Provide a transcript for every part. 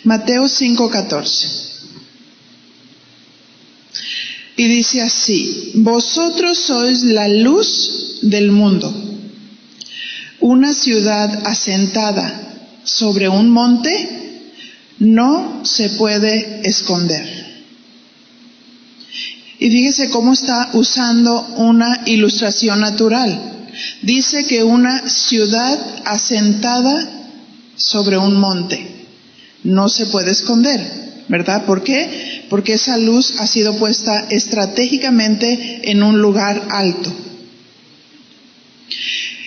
Mateo 5:14. Y dice así: vosotros sois la luz del mundo. Una ciudad asentada sobre un monte no se puede esconder. Y fíjese cómo está usando una ilustración natural. Dice que una ciudad asentada sobre un monte no se puede esconder, ¿verdad? ¿Por qué? Porque esa luz ha sido puesta estratégicamente en un lugar alto.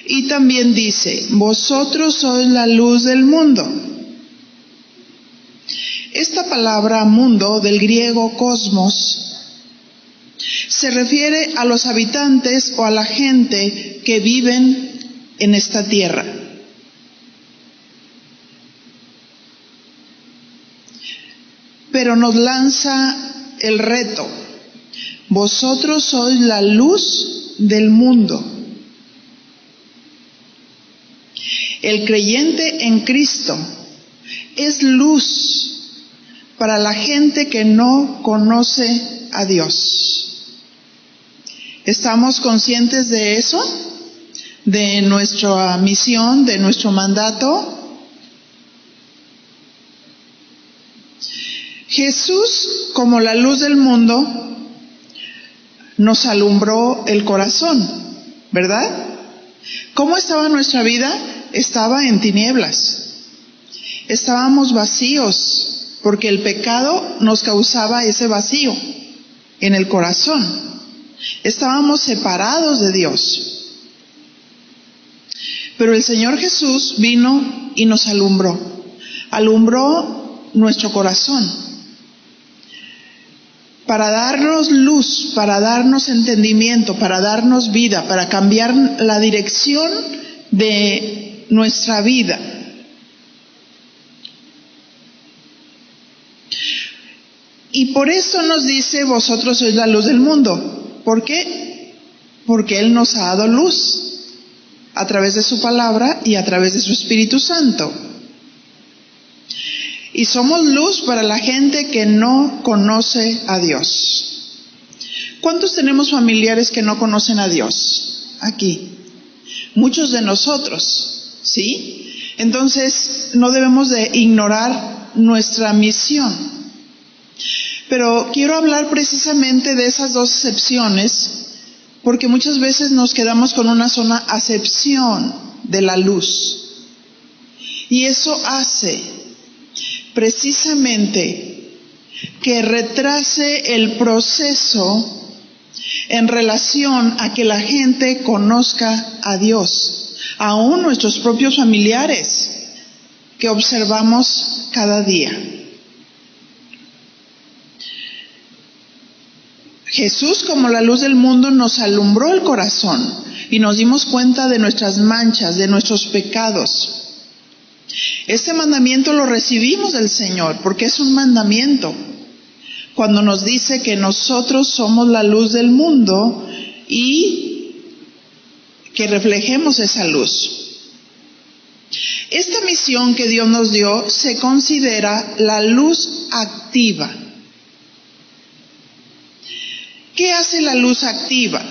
Y también dice: vosotros sois la luz del mundo. Esta palabra mundo, del griego cosmos, se refiere a los habitantes o a la gente que viven en esta tierra. Pero nos lanza el reto: vosotros sois la luz del mundo. El creyente en Cristo es luz para la gente que no conoce a Dios. ¿Estamos conscientes de eso? ¿De nuestra misión, de nuestro mandato? Jesús, como la luz del mundo, nos alumbró el corazón, ¿verdad? ¿Cómo estaba nuestra vida? Estaba en tinieblas. Estábamos vacíos, porque el pecado nos causaba ese vacío en el corazón. Estábamos separados de Dios. Pero el Señor Jesús vino y nos alumbró. Alumbró nuestro corazón, para darnos luz, para darnos entendimiento, para darnos vida, para cambiar la dirección de nuestra vida. Y por eso nos dice: vosotros sois la luz del mundo. ¿Por qué? Porque Él nos ha dado luz a través de su palabra y a través de su Espíritu Santo. Y somos luz para la gente que no conoce a Dios. ¿Cuántos tenemos familiares que no conocen a Dios? Aquí. Muchos de nosotros, ¿sí? Entonces, no debemos de ignorar nuestra misión. Pero quiero hablar precisamente de esas dos acepciones, porque muchas veces nos quedamos con una sola acepción de la luz. Y eso hace precisamente que retrase el proceso en relación a que la gente conozca a Dios, aún nuestros propios familiares que observamos cada día. Jesús, como la luz del mundo, nos alumbró el corazón y nos dimos cuenta de nuestras manchas, de nuestros pecados. Este mandamiento lo recibimos del Señor, porque es un mandamiento. Cuando nos dice que nosotros somos la luz del mundo y que reflejemos esa luz. Esta misión que Dios nos dio se considera la luz activa. ¿Qué hace la luz activa?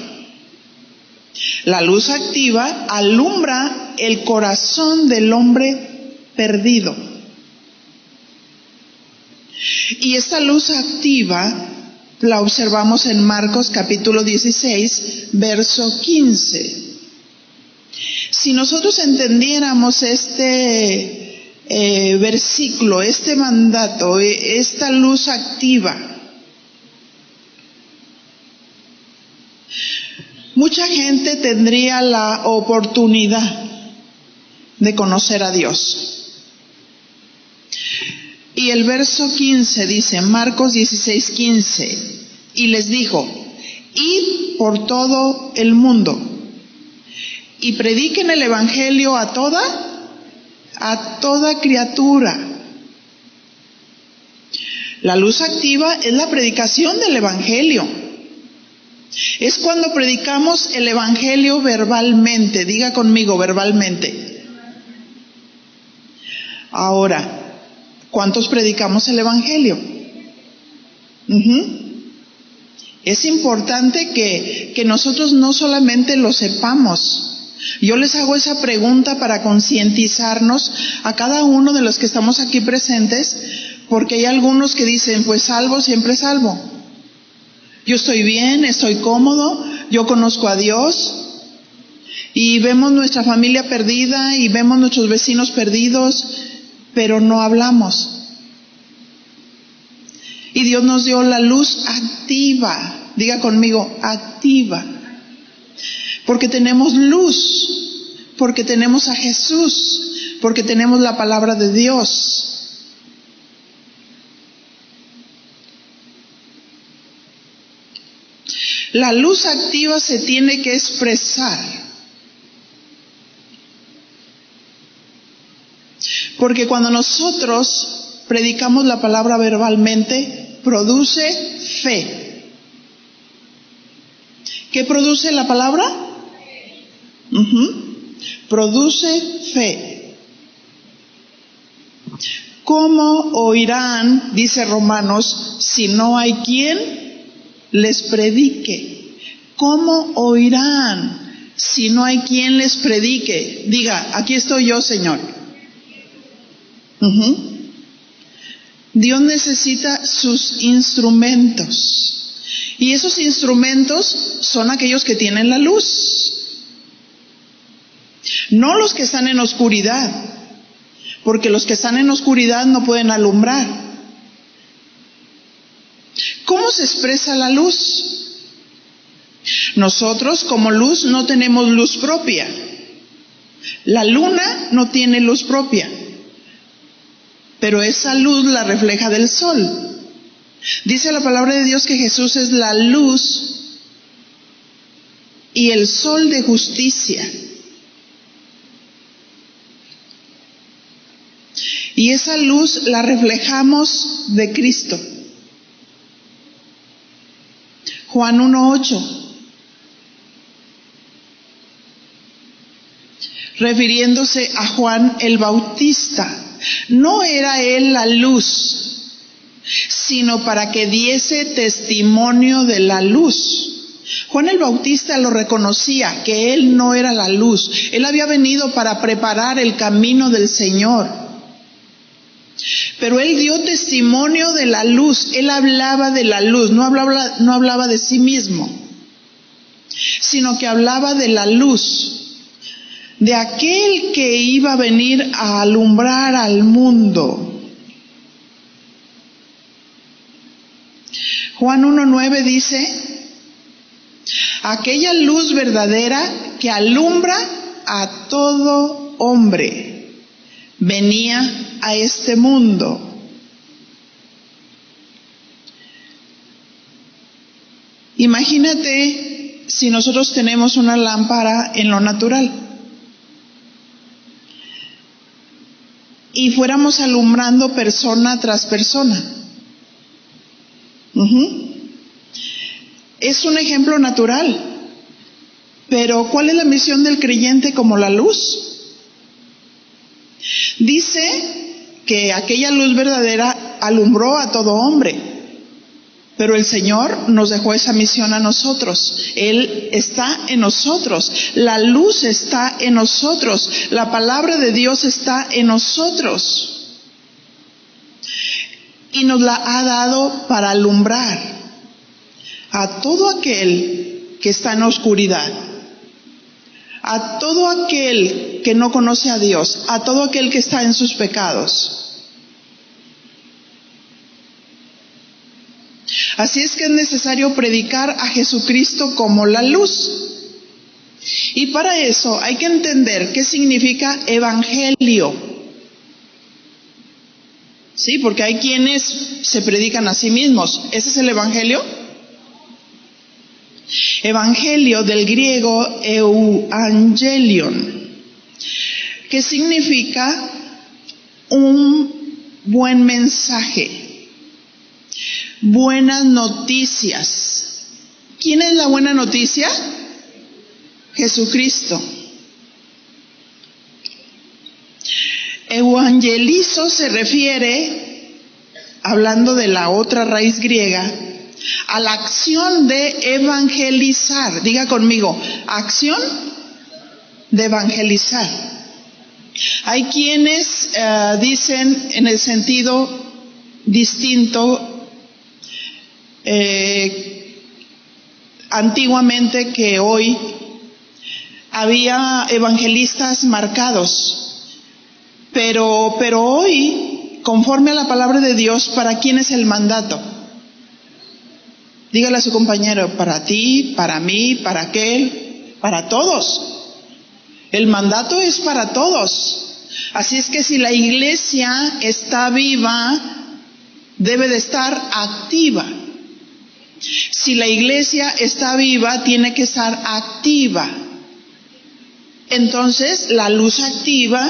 La luz activa alumbra el corazón del hombre perdido. Y esta luz activa la observamos en Marcos capítulo 16, verso 15. Si nosotros entendiéramos este versículo, este mandato, esta luz activa, mucha gente tendría la oportunidad de conocer a Dios. Y el verso 15 dice, Marcos 16:15, y les dijo: id por todo el mundo y prediquen el evangelio a toda criatura. La luz activa es la predicación del evangelio. Es cuando predicamos el evangelio verbalmente. Diga conmigo, verbalmente. Ahora, ¿Cuántos predicamos el Evangelio? Es importante que nosotros no solamente lo sepamos. Yo les hago esa pregunta para concientizarnos a cada uno de los que estamos aquí presentes, porque hay algunos que dicen, pues salvo, siempre salvo. Yo estoy bien, estoy cómodo, yo conozco a Dios, y vemos nuestra familia perdida y vemos nuestros vecinos perdidos, pero no hablamos. Y Dios nos dio la luz activa, diga conmigo, activa. Porque tenemos luz, porque tenemos a Jesús, porque tenemos la palabra de Dios. La luz activa se tiene que expresar. Porque cuando nosotros predicamos la palabra verbalmente, produce fe. ¿Qué produce la palabra? Produce fe. ¿Cómo oirán, dice Romanos, si no hay quien les predique? ¿Cómo oirán si no hay quien les predique? Diga, aquí estoy yo, Señor. Dios necesita sus instrumentos. Y esos instrumentos son aquellos que tienen la luz. No los que están en oscuridad, porque los que están en oscuridad no pueden alumbrar. ¿Cómo se expresa la luz? Nosotros como luz no tenemos luz propia. La luna no tiene luz propia, pero esa luz la refleja del sol. Dice la palabra de Dios que Jesús es la luz y el sol de justicia. Y esa luz la reflejamos de Cristo. Juan 1:8. Refiriéndose a Juan el Bautista. No era él la luz, sino para que diese testimonio de la luz. Juan el Bautista lo reconocía, que él no era la luz. Él había venido para preparar el camino del Señor. Pero él dio testimonio de la luz. Él hablaba de la luz, no hablaba de sí mismo, sino que hablaba de la luz, de aquel que iba a venir a alumbrar al mundo. Juan 1:9 dice, aquella luz verdadera que alumbra a todo hombre, venía a este mundo. Imagínate si nosotros tenemos una lámpara en lo natural y fuéramos alumbrando persona tras persona. Es un ejemplo natural, pero ¿cuál es la misión del creyente como la luz? Dice que aquella luz verdadera alumbró a todo hombre, pero el Señor nos dejó esa misión a nosotros. Él está en nosotros, la luz está en nosotros, la palabra de Dios está en nosotros y nos la ha dado para alumbrar a todo aquel que está en oscuridad, a todo aquel que no conoce a Dios, a todo aquel que está en sus pecados. Así es que es necesario predicar a Jesucristo como la luz. Y para eso hay que entender qué significa evangelio. Sí, porque hay quienes se predican a sí mismos. ¿Ese es el evangelio? Evangelio del griego euangelion, que significa un buen mensaje, buenas noticias. ¿Quién es la buena noticia? Jesucristo. Evangelizo se refiere, hablando de la otra raíz griega, a la acción de evangelizar. Diga conmigo, acción de evangelizar. Hay quienes dicen en el sentido distinto, antiguamente, que hoy había evangelistas marcados, pero hoy, conforme a la palabra de Dios, ¿para quién es el mandato? Dígale a su compañero, para ti, para mí, para aquel, para todos. El mandato es para todos. Así es que si la iglesia está viva, debe de estar activa. Si la iglesia está viva, tiene que estar activa. Entonces, la luz activa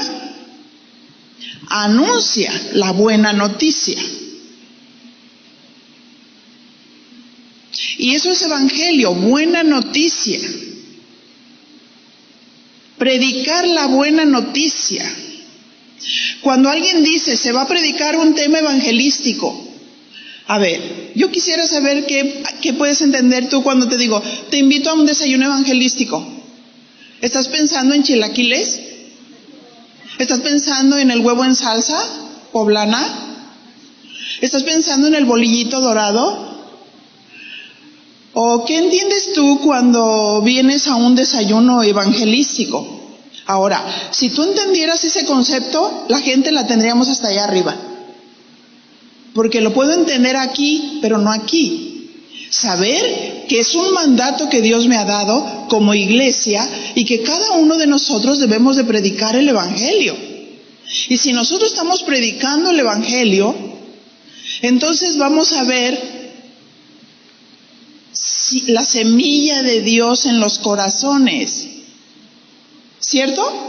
anuncia la buena noticia. Y eso es evangelio, buena noticia. Predicar la buena noticia. Cuando alguien dice, se va a predicar un tema evangelístico, a ver, yo quisiera saber qué puedes entender tú cuando te digo, te invito a un desayuno evangelístico. ¿Estás pensando en chilaquiles? ¿Estás pensando en el huevo en salsa poblana? ¿Estás pensando en el bolillito dorado? ¿O qué entiendes tú cuando vienes a un desayuno evangelístico? Ahora, si tú entendieras ese concepto, la gente la tendríamos hasta allá arriba. Porque lo puedo entender aquí, pero no aquí. Saber que es un mandato que Dios me ha dado como iglesia y que cada uno de nosotros debemos de predicar el evangelio. Y si nosotros estamos predicando el evangelio, entonces vamos a ver la semilla de Dios en los corazones. ¿Cierto?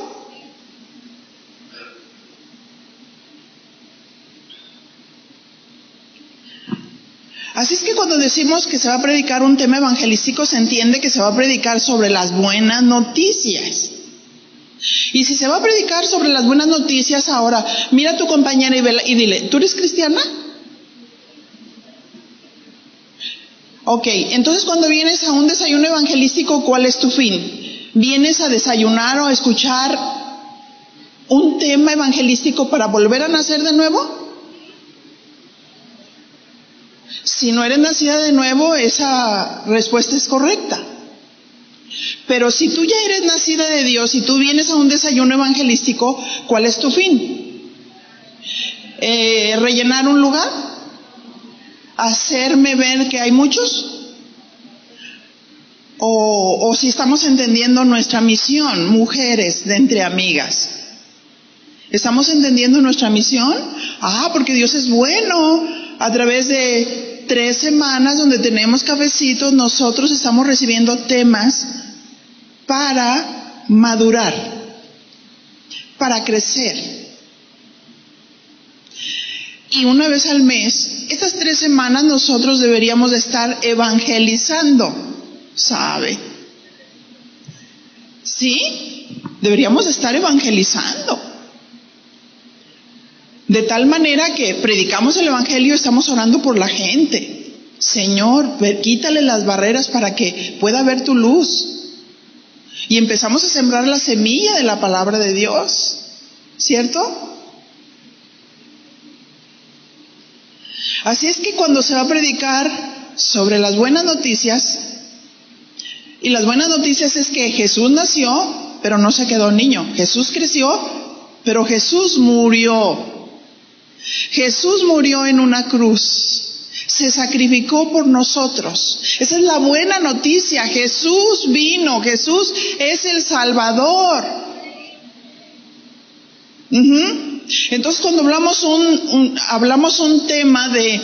Así es que cuando decimos que se va a predicar un tema evangelístico, se entiende que se va a predicar sobre las buenas noticias. Y si se va a predicar sobre las buenas noticias, ahora mira a tu compañera y dile, ¿tú eres cristiana? Ok, entonces cuando vienes a un desayuno evangelístico, ¿cuál es tu fin? ¿Vienes a desayunar o a escuchar un tema evangelístico para volver a nacer de nuevo? Si no eres nacida de nuevo, esa respuesta es correcta. Pero si tú ya eres nacida de Dios y tú vienes a un desayuno evangelístico, ¿cuál es tu fin? ¿Rellenar un lugar? ¿Hacerme ver que hay muchos? O si estamos entendiendo nuestra misión, mujeres de entre amigas. ¿Estamos entendiendo nuestra misión? Porque Dios es bueno. A través de 3 semanas donde tenemos cafecitos, nosotros estamos recibiendo temas para madurar, para crecer. Y una vez al mes, estas 3 semanas nosotros deberíamos de estar evangelizando, ¿sabe? ¿Sí? Deberíamos de estar evangelizando. De tal manera que predicamos el evangelio, estamos orando por la gente. Señor, quítale las barreras para que pueda ver tu luz. Y empezamos a sembrar la semilla de la palabra de Dios. ¿Cierto? Así es que cuando se va a predicar sobre las buenas noticias, y las buenas noticias es que Jesús nació, pero no se quedó niño. Jesús creció, pero Jesús murió. Jesús murió en una cruz. Se sacrificó por nosotros. Esa es la buena noticia. Jesús vino. Jesús es el Salvador. Entonces cuando hablamos un tema de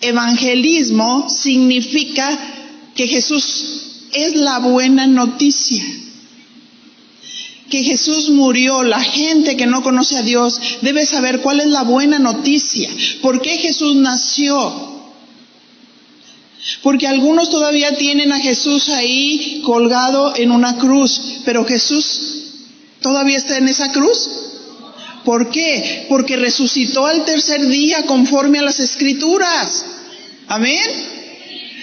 evangelismo, significa que Jesús es la buena noticia. Que Jesús murió. La gente que no conoce a Dios debe saber cuál es la buena noticia. ¿Por qué Jesús nació? Porque algunos todavía tienen a Jesús ahí colgado en una cruz, pero Jesús todavía está en esa cruz. ¿Por qué? Porque resucitó al tercer día conforme a las Escrituras. Amén.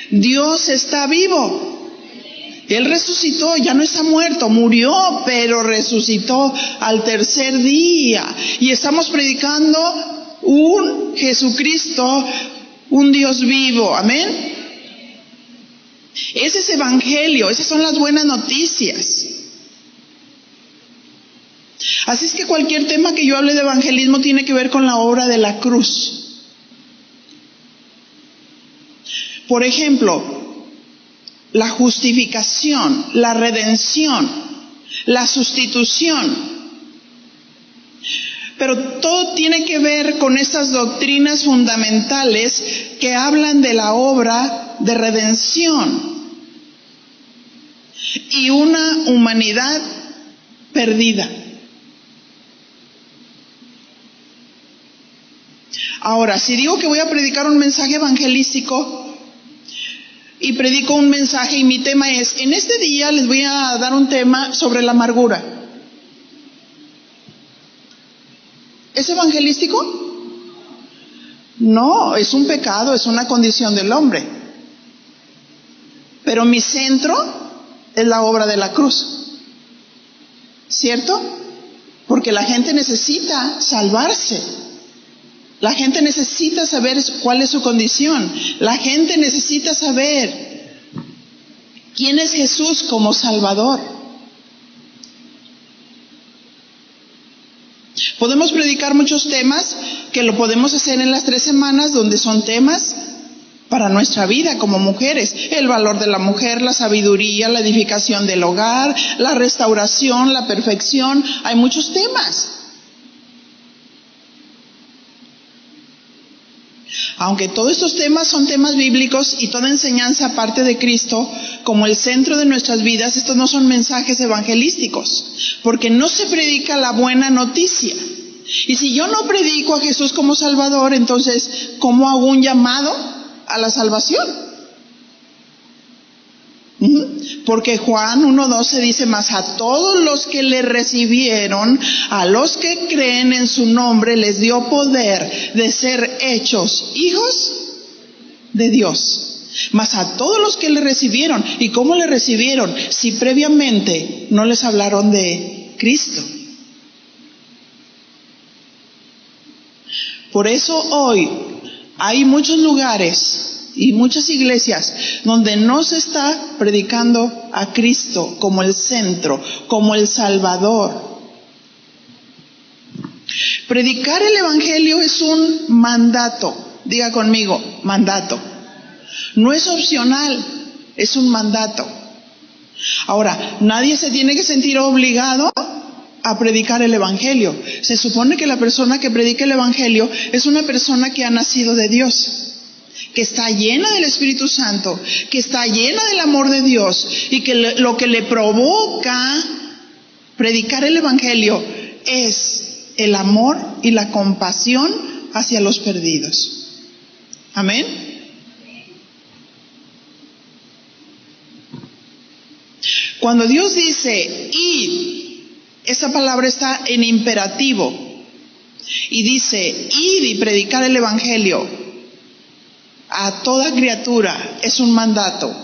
Dios está vivo. Él resucitó, ya no está muerto, murió, pero resucitó al tercer día. Y estamos predicando un Jesucristo, un Dios vivo. Amén. Ese es evangelio, esas son las buenas noticias. Así es que cualquier tema que yo hable de evangelismo tiene que ver con la obra de la cruz. Por ejemplo, la justificación, la redención, la sustitución. Pero todo tiene que ver con estas doctrinas fundamentales que hablan de la obra de redención y una humanidad perdida. Ahora, si digo que voy a predicar un mensaje evangelístico y predico un mensaje y mi tema es, en este día les voy a dar un tema sobre la amargura, ¿es evangelístico? No, es un pecado, es una condición del hombre. Pero mi centro es la obra de la cruz, ¿cierto? Porque la gente necesita salvarse. La gente necesita saber cuál es su condición. La gente necesita saber quién es Jesús como Salvador. Podemos predicar muchos temas que lo podemos hacer en las 3 semanas, donde son temas para nuestra vida como mujeres. El valor de la mujer, la sabiduría, la edificación del hogar, la restauración, la perfección. Hay muchos temas. Aunque todos estos temas son temas bíblicos y toda enseñanza aparte de Cristo como el centro de nuestras vidas, estos no son mensajes evangelísticos, porque no se predica la buena noticia. Y si yo no predico a Jesús como Salvador, entonces, ¿cómo hago un llamado a la salvación? Porque Juan 1:12 dice, mas a todos los que le recibieron, a los que creen en su nombre, les dio poder de ser hechos hijos de Dios. Mas a todos los que le recibieron. ¿Y cómo le recibieron? Si previamente no les hablaron de Cristo. Por eso hoy hay muchos lugares y muchas iglesias donde no se está predicando a Cristo como el centro, como el Salvador. Predicar el evangelio es un mandato. Diga conmigo, mandato. No es opcional, es un mandato. Ahora, nadie se tiene que sentir obligado a predicar el evangelio. Se supone que la persona que predica el evangelio es una persona que ha nacido de Dios, que está llena del Espíritu Santo, que está llena del amor de Dios, y que lo que le provoca predicar el evangelio es el amor y la compasión hacia los perdidos. Amén. Cuando Dios dice id, esa palabra está en imperativo y dice id y predicar el evangelio a toda criatura, es un mandato.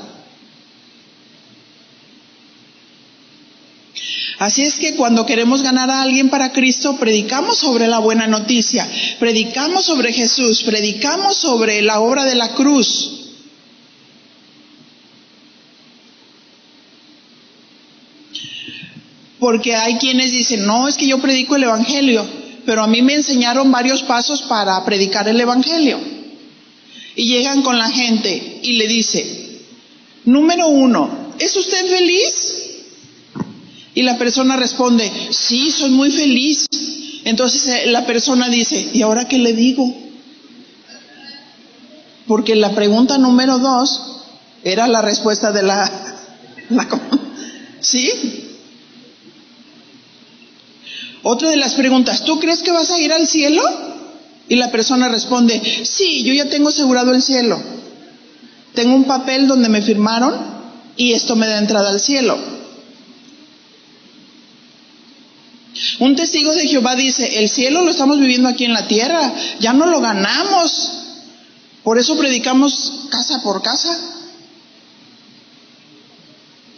Así es que cuando queremos ganar a alguien para Cristo, predicamos sobre la buena noticia, predicamos sobre Jesús, predicamos sobre la obra de la cruz. Porque hay quienes dicen, no, es que yo predico el evangelio, pero a mí me enseñaron varios pasos para predicar el evangelio. Y llegan con la gente y le dice, número 1, ¿es usted feliz? Y la persona responde, sí, soy muy feliz. Entonces la persona dice, ¿y ahora qué le digo? Porque la pregunta número 2 era la respuesta de ¿sí? Otra de las preguntas, ¿tú crees que vas a ir al cielo? Y la persona responde, sí, yo ya tengo asegurado el cielo. Tengo un papel donde me firmaron y esto me da entrada al cielo. Un testigo de Jehová dice, el cielo lo estamos viviendo aquí en la tierra, ya no lo ganamos. Por eso predicamos casa por casa.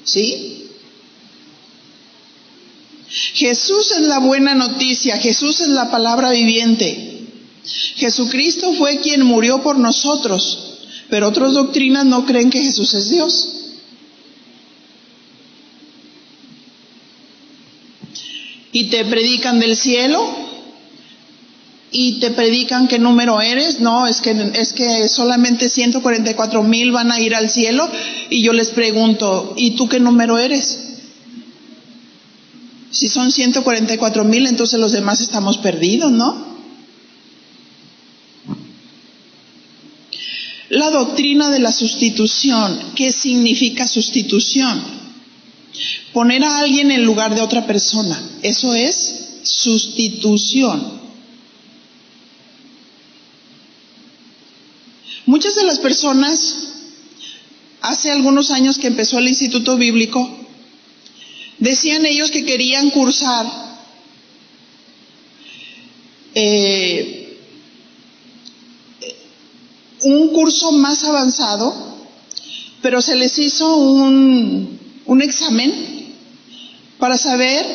¿Sí? Jesús es la buena noticia, Jesús es la palabra viviente. Jesucristo fue quien murió por nosotros, pero otras doctrinas no creen que Jesús es Dios. Y te predican del cielo, y te predican qué número eres. No, es que solamente 144,000 van a ir al cielo. Y yo les pregunto, ¿y tú qué número eres? Si son 144,000, entonces los demás estamos perdidos, ¿no? La doctrina de la sustitución. ¿Qué significa sustitución? Poner a alguien en lugar de otra persona. Eso es sustitución. Muchas de las personas, hace algunos años que empezó el Instituto Bíblico, decían ellos que querían cursar un curso más avanzado, pero se les hizo un examen para saber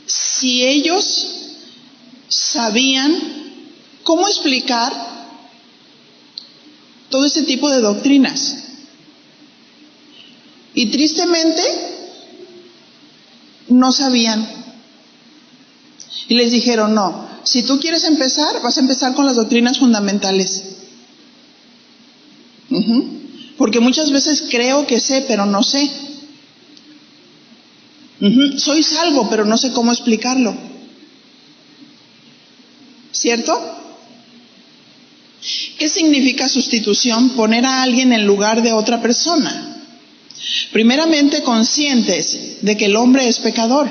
si ellos sabían cómo explicar todo ese tipo de doctrinas. Y tristemente no sabían. Y les dijeron, no, si tú quieres empezar, vas a empezar con las doctrinas fundamentales. Porque muchas veces creo que sé, pero no sé. Soy salvo, pero no sé cómo explicarlo. ¿Cierto? ¿Qué significa sustitución? Poner a alguien en lugar de otra persona. Primeramente, conscientes de que el hombre es pecador.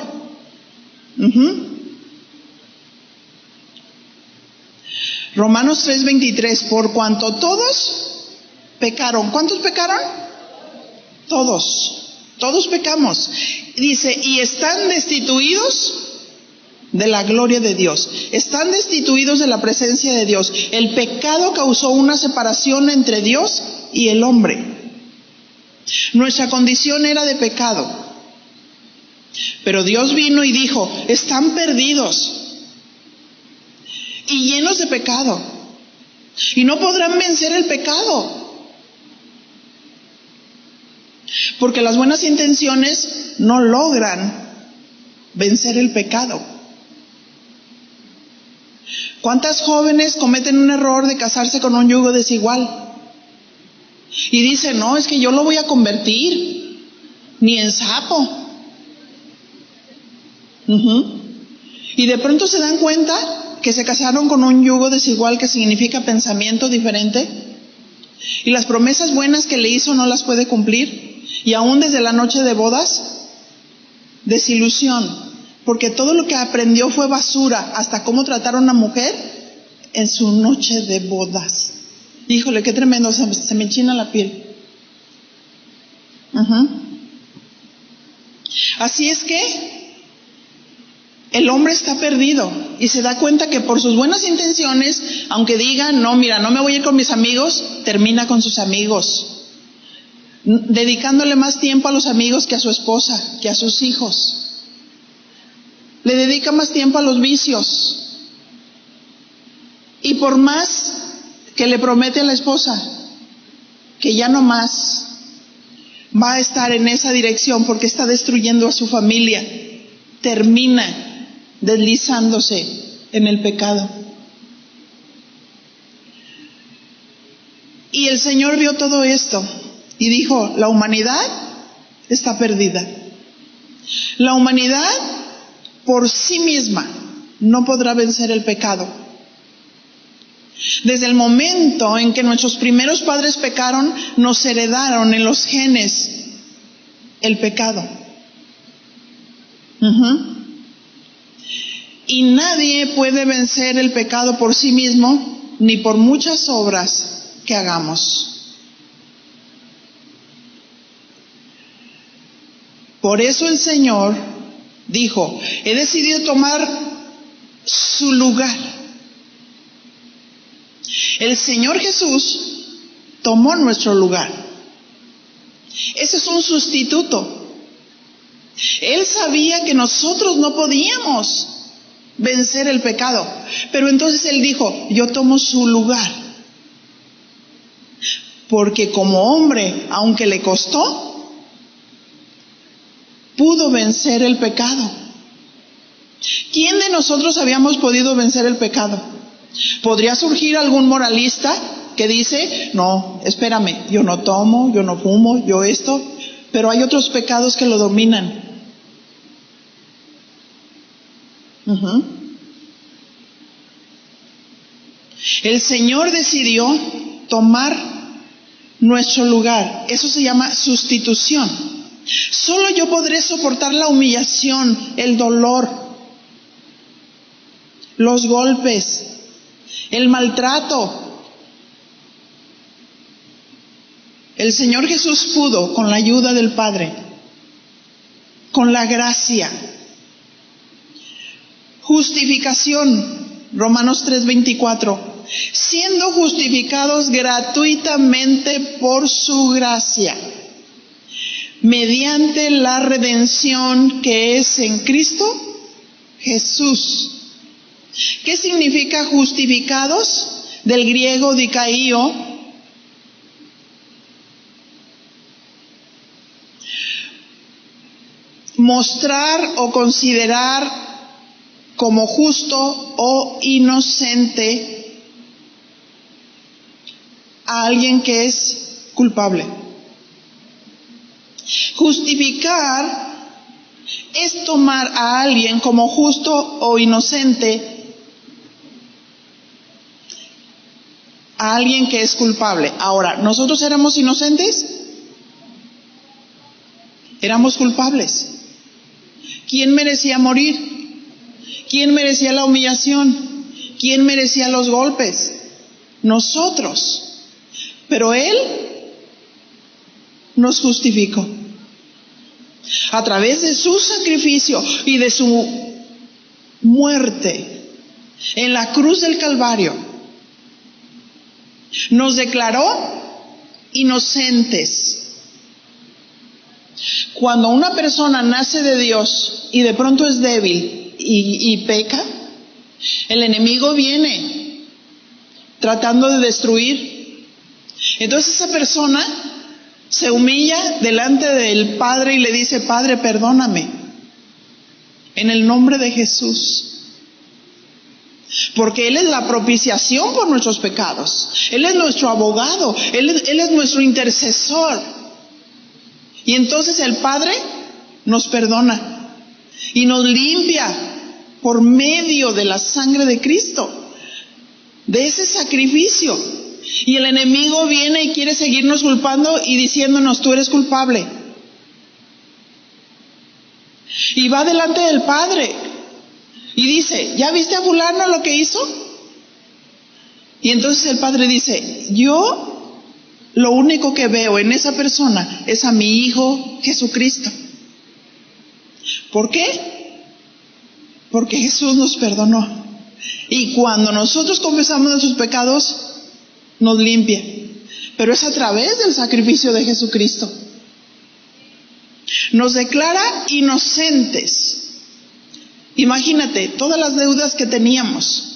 Romanos 3:23, por cuanto todos pecaron. ¿Cuántos pecaron? Todos pecamos. Dice, y están destituidos de la gloria de Dios. Están destituidos de la presencia de Dios. El pecado causó una separación entre Dios y el hombre. Nuestra condición era de pecado. Pero Dios vino y dijo, están perdidos y llenos de pecado. Y no podrán vencer el pecado. Porque las buenas intenciones no logran vencer el pecado. ¿Cuántas jóvenes cometen un error de casarse con un yugo desigual? Y dicen, no, es que yo lo voy a convertir, ni en sapo. Y de pronto se dan cuenta que se casaron con un yugo desigual, que significa pensamiento diferente, y las promesas buenas que le hizo no las puede cumplir, y aún desde la noche de bodas, desilusión. Porque todo lo que aprendió fue basura, hasta cómo tratar a una mujer en su noche de bodas. Híjole, qué tremendo, se me enchina la piel. Así es que el hombre está perdido y se da cuenta que por sus buenas intenciones, aunque diga, no, mira, no me voy a ir con mis amigos, termina con sus amigos, dedicándole más tiempo a los amigos que a su esposa, que a sus hijos. Le dedica más tiempo a los vicios. Y por más que le promete a la esposa que ya no más, va a estar en esa dirección porque está destruyendo a su familia, termina deslizándose en el pecado. Y el Señor vio todo esto y dijo, la humanidad está perdida. La humanidad por sí misma no podrá vencer el pecado. Desde el momento en que nuestros primeros padres pecaron, nos heredaron en los genes el pecado. Y nadie puede vencer el pecado por sí mismo, ni por muchas obras que hagamos. Por eso el Señor dijo, he decidido tomar su lugar. El Señor Jesús tomó nuestro lugar. Ese es un sustituto. Él sabía que nosotros no podíamos vencer el pecado, pero entonces Él dijo, yo tomo su lugar. Porque como hombre, aunque le costó, pudo vencer el pecado. ¿Quién de nosotros habíamos podido vencer el pecado? ¿Podría surgir algún moralista que dice, no, espérame, yo no tomo, yo no fumo, yo esto, pero hay otros pecados que lo dominan? El Señor decidió tomar nuestro lugar. Eso se llama sustitución. Solo yo podré soportar la humillación, el dolor, los golpes, el maltrato. El Señor Jesús pudo, con la ayuda del Padre, con la gracia. Justificación, Romanos 3:24, siendo justificados gratuitamente por su gracia, mediante la redención que es en Cristo Jesús. ¿Qué significa justificados? Del griego dikaio, mostrar o considerar como justo o inocente a alguien que es culpable. Justificar es tomar a alguien como justo o inocente a alguien que es culpable. Ahora, ¿nosotros éramos inocentes? Éramos culpables. ¿Quién merecía morir? ¿Quién merecía la humillación? ¿Quién merecía los golpes? Nosotros. Pero Él nos justificó. A través de su sacrificio y de su muerte en la cruz del Calvario, nos declaró inocentes. Cuando una persona nace de Dios y de pronto es débil y peca, el enemigo viene tratando de destruir. Entonces esa persona se humilla delante del Padre y le dice, Padre, perdóname, en el nombre de Jesús. Porque Él es la propiciación por nuestros pecados. Él es nuestro abogado, Él es nuestro intercesor. Y entonces el Padre nos perdona y nos limpia por medio de la sangre de Cristo, de ese sacrificio. Y el enemigo viene y quiere seguirnos culpando y diciéndonos, tú eres culpable. Y va delante del Padre y dice, ¿ya viste a fulano lo que hizo? Y entonces el Padre dice, yo lo único que veo en esa persona es a mi Hijo Jesucristo. ¿Por qué? Porque Jesús nos perdonó. Y cuando nosotros confesamos nuestros pecados, nos limpia. Pero es a través del sacrificio de Jesucristo. Nos declara inocentes. Imagínate todas las deudas que teníamos.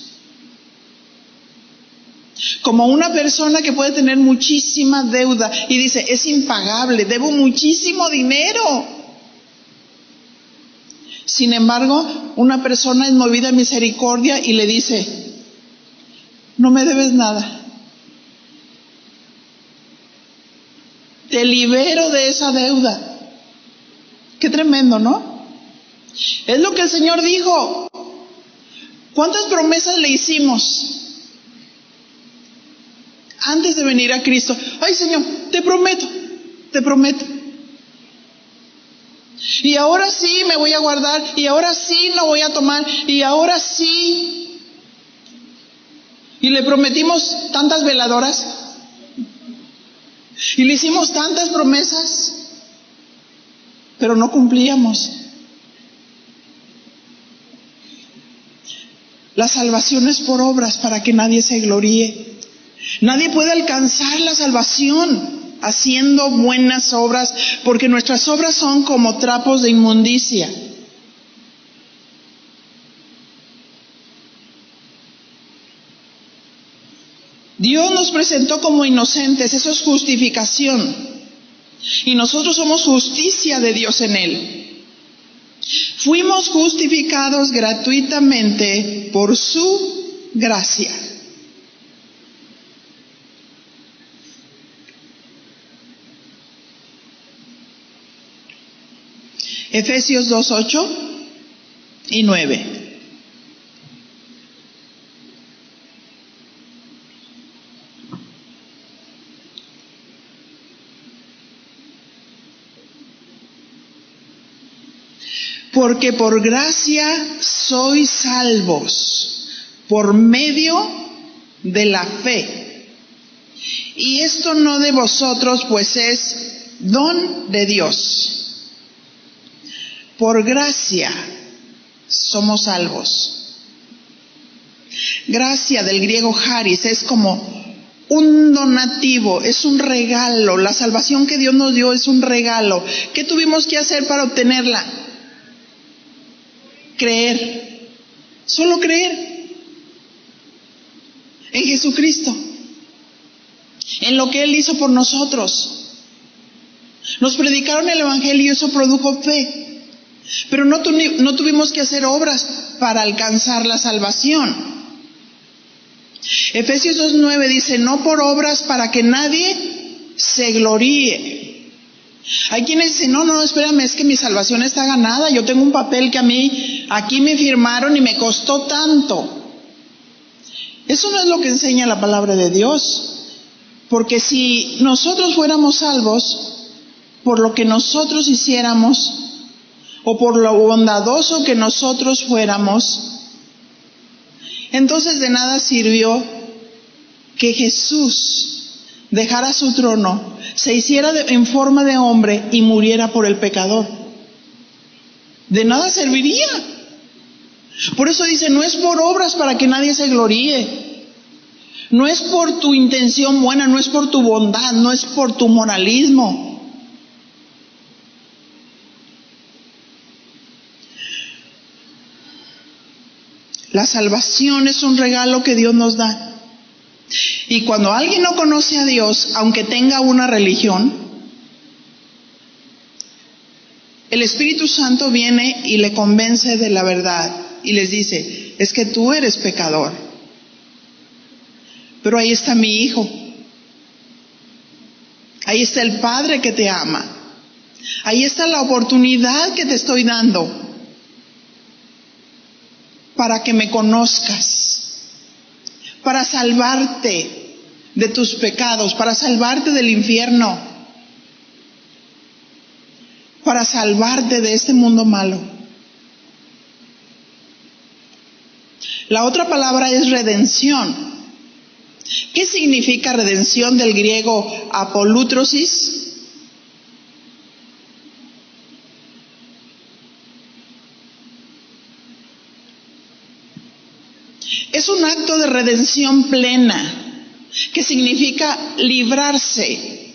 Como una persona que puede tener muchísima deuda y dice, es impagable, debo muchísimo dinero. Sin embargo, una persona es movida a misericordia y le dice, no me debes nada. Te libero de esa deuda. Qué tremendo, ¿no? Es lo que el Señor dijo. ¿Cuántas promesas le hicimos antes de venir a Cristo? Ay, Señor, te prometo. Y ahora sí me voy a guardar, y ahora sí no voy a tomar, y ahora sí. Y le prometimos tantas veladoras, y le hicimos tantas promesas, pero no cumplíamos. La salvación es por obras para que nadie se gloríe. Nadie puede alcanzar la salvación haciendo buenas obras, porque nuestras obras son como trapos de inmundicia. Dios nos presentó como inocentes, eso es justificación. Y nosotros somos justicia de Dios en Él. Fuimos justificados gratuitamente por su gracia. Efesios 2:8 y 9. Porque por gracia sois salvos, por medio de la fe. Y esto no de vosotros, pues es don de Dios. Por gracia somos salvos. Gracia del griego charis es como un donativo, es un regalo. La salvación que Dios nos dio es un regalo. ¿Qué tuvimos que hacer para obtenerla? Creer, solo creer en Jesucristo, en lo que Él hizo por nosotros. Nos predicaron el Evangelio y eso produjo fe, pero no tuvimos que hacer obras para alcanzar la salvación. Efesios 2:9 dice, no por obras para que nadie se gloríe. Hay quienes dicen, no, espérame, es que mi salvación está ganada, yo tengo un papel que a mí, aquí me firmaron y me costó tanto. Eso no es lo que enseña la palabra de Dios, porque si nosotros fuéramos salvos por lo que nosotros hiciéramos, o por lo bondadoso que nosotros fuéramos, entonces de nada sirvió que Jesús dejara su trono, se hiciera en forma de hombre y muriera por el pecador. De nada serviría. Por eso dice, no es por obras para que nadie se gloríe. No es por tu intención buena, no es por tu bondad, no es por tu moralismo. La salvación es un regalo que Dios nos da. Y cuando alguien no conoce a Dios, aunque tenga una religión, el Espíritu Santo viene y le convence de la verdad y les dice, es que tú eres pecador, pero ahí está mi hijo, ahí está el Padre que te ama, ahí está la oportunidad que te estoy dando para que me conozcas, para salvarte de tus pecados, para salvarte del infierno, para salvarte de este mundo malo. La otra palabra es redención. ¿Qué significa redención del griego apolútrosis? Es un acto de redención plena, que significa librarse.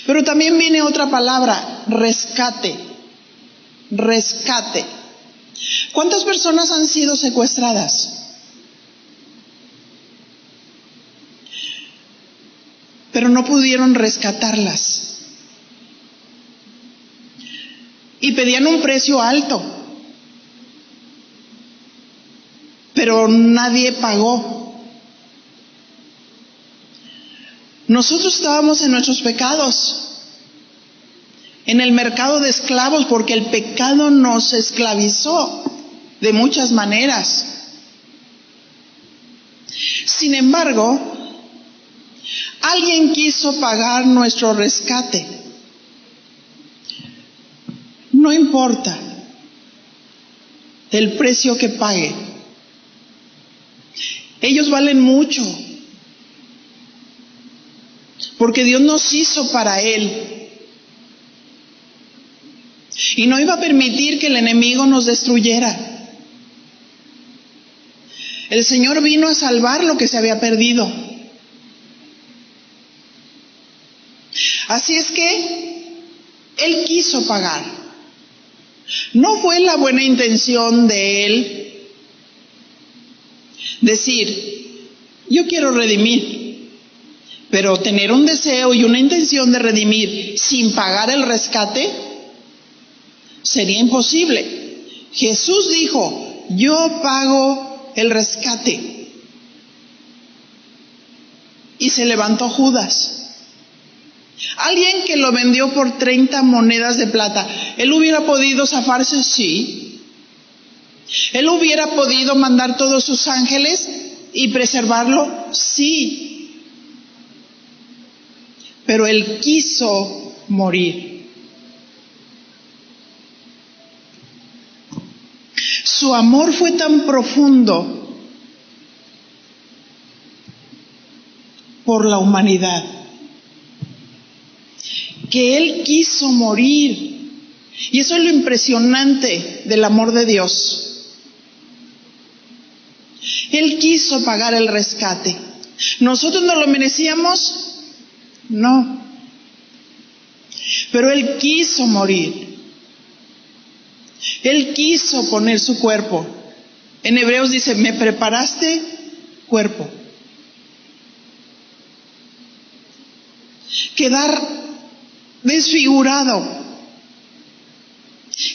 Pero también viene otra palabra, rescate. Rescate. ¿Cuántas personas han sido secuestradas? Pero no pudieron rescatarlas. Y pedían un precio alto. Pero nadie pagó. Nosotros estábamos en nuestros pecados, en el mercado de esclavos, porque el pecado nos esclavizó de muchas maneras. Sin embargo, alguien quiso pagar nuestro rescate. No importa el precio que pague. Ellos valen mucho, porque Dios nos hizo para Él. y no iba a permitir que el enemigo nos destruyera. El Señor vino a salvar lo que se había perdido. Así es que Él quiso pagar. No fue la buena intención de Él decir, yo quiero redimir, pero tener un deseo y una intención de redimir sin pagar el rescate sería imposible. Jesús dijo, yo pago el rescate. Y se levantó Judas, alguien que lo vendió por 30 monedas de plata. ¿Él hubiera podido zafarse? Sí. ¿Él hubiera podido mandar todos sus ángeles y preservarlo? Sí. Pero Él quiso morir. Su amor fue tan profundo por la humanidad que Él quiso morir. Y eso es lo impresionante del amor de Dios. Él quiso pagar el rescate. ¿Nosotros no lo merecíamos? No. Pero Él quiso morir. Él quiso poner su cuerpo. En Hebreos dice, me preparaste cuerpo. Quedar desfigurado,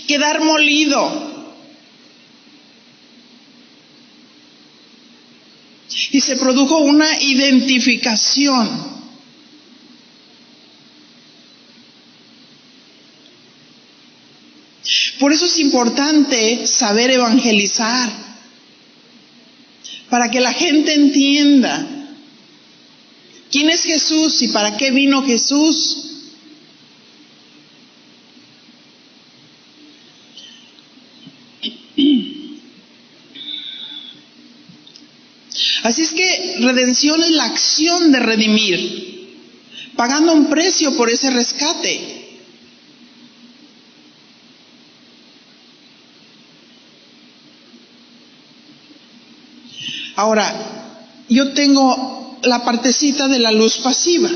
quedar molido. Y se produjo una identificación. Por eso es importante saber evangelizar, para que la gente entienda quién es Jesús y para qué vino Jesús. Así es que redención es la acción de redimir, pagando un precio por ese rescate. Ahora, yo tengo la partecita de la luz pasiva.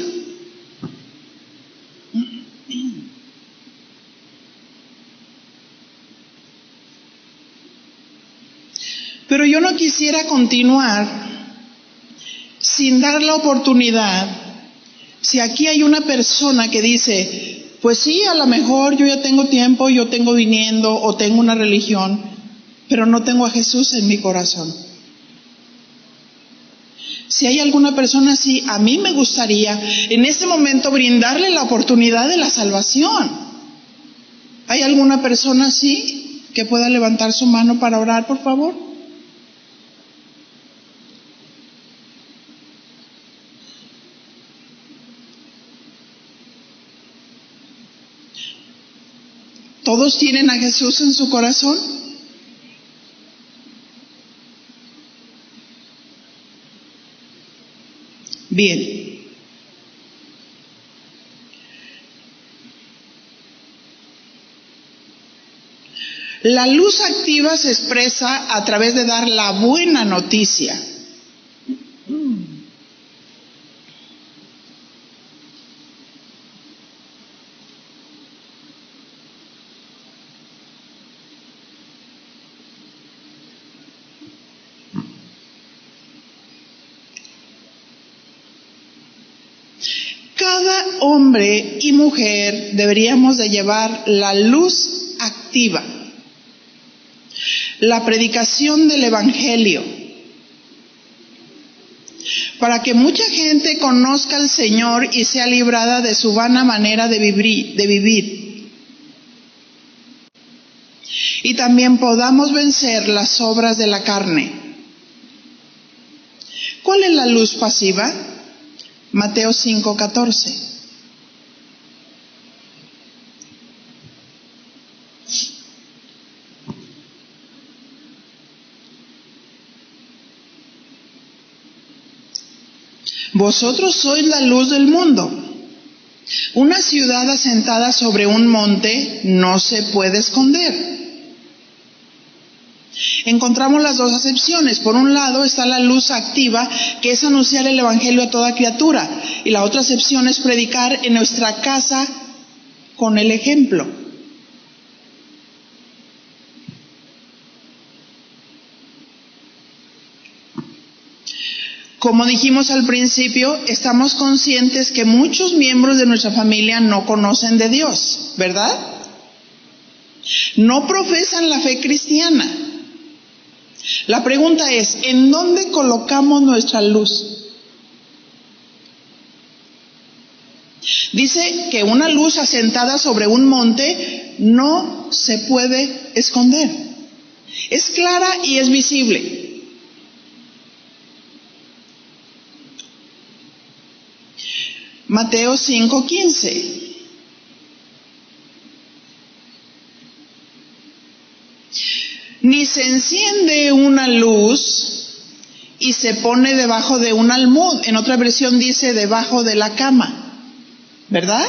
Pero yo no quisiera continuar sin dar la oportunidad. Si aquí hay una persona que dice, pues sí, a lo mejor yo ya tengo tiempo, yo tengo viniendo o tengo una religión, pero no tengo a Jesús en mi corazón. Si hay alguna persona así, a mí me gustaría en ese momento brindarle la oportunidad de la salvación. ¿Hay alguna persona así que pueda levantar su mano para orar, por favor? ¿Todos tienen a Jesús en su corazón? Bien. La luz activa se expresa a través de dar la buena noticia. Cada hombre y mujer deberíamos de llevar la luz activa, la predicación del Evangelio, para que mucha gente conozca al Señor y sea librada de su vana manera de vivir. Y también podamos vencer las obras de la carne. ¿Cuál es la luz pasiva? Mateo 5:14. Vosotros sois la luz del mundo. Una ciudad asentada sobre un monte no se puede esconder. Encontramos las dos acepciones. Por un lado está la luz activa, que es anunciar el evangelio a toda criatura, y la otra acepción es predicar en nuestra casa con el ejemplo. Como dijimos al principio, estamos conscientes que muchos miembros de nuestra familia no conocen de Dios, ¿verdad? No profesan la fe cristiana. La pregunta es, ¿en dónde colocamos nuestra luz? Dice que una luz asentada sobre un monte no se puede esconder. Es clara y es visible. Mateo 5:15. Ni se enciende una luz y se pone debajo de un almud. En otra versión dice debajo de la cama, ¿verdad?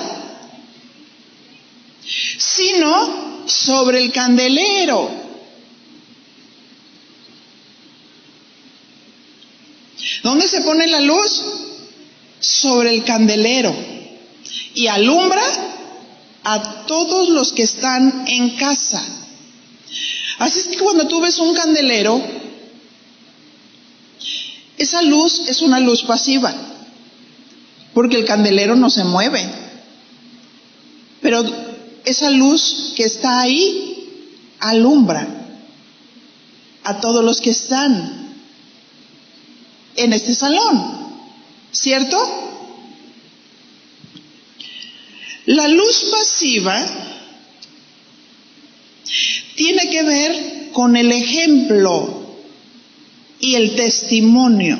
Sino sobre el candelero. ¿Dónde se pone la luz? Sobre el candelero. Y alumbra a todos los que están en casa. Así es que cuando tú ves un candelero, esa luz es una luz pasiva, porque el candelero no se mueve. Pero esa luz que está ahí alumbra a todos los que están en este salón, ¿cierto? La luz pasiva tiene que ver con el ejemplo y el testimonio.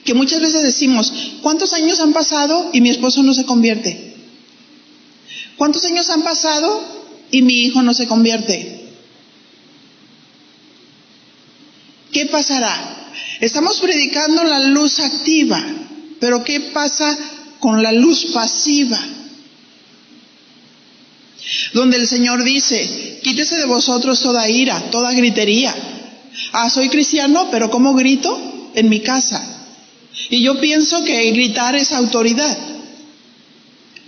Que muchas veces decimos, ¿cuántos años han pasado y mi esposo no se convierte? ¿Cuántos años han pasado y mi hijo no se convierte? ¿Qué pasará? Estamos predicando la luz activa, pero ¿qué pasa con la luz pasiva? Donde el Señor dice, quítese de vosotros toda ira, toda gritería. Soy cristiano, pero ¿cómo grito? En mi casa. Y yo pienso que gritar es autoridad.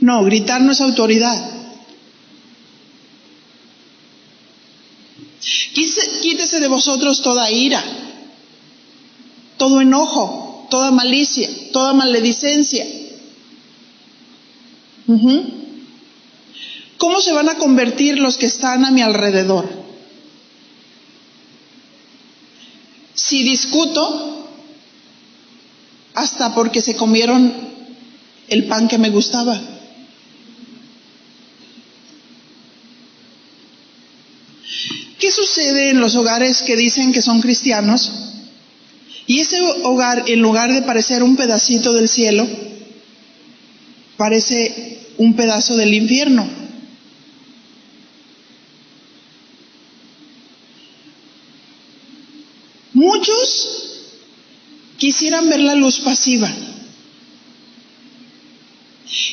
No, gritar no es autoridad. Quítese de vosotros toda ira, todo enojo, toda malicia, toda maledicencia. ¿Cómo se van a convertir los que están a mi alrededor? Si discuto, hasta porque se comieron el pan que me gustaba. ¿Qué sucede en los hogares que dicen que son cristianos? Y ese hogar, en lugar de parecer un pedacito del cielo, parece un pedazo del infierno. Muchos quisieran ver la luz pasiva.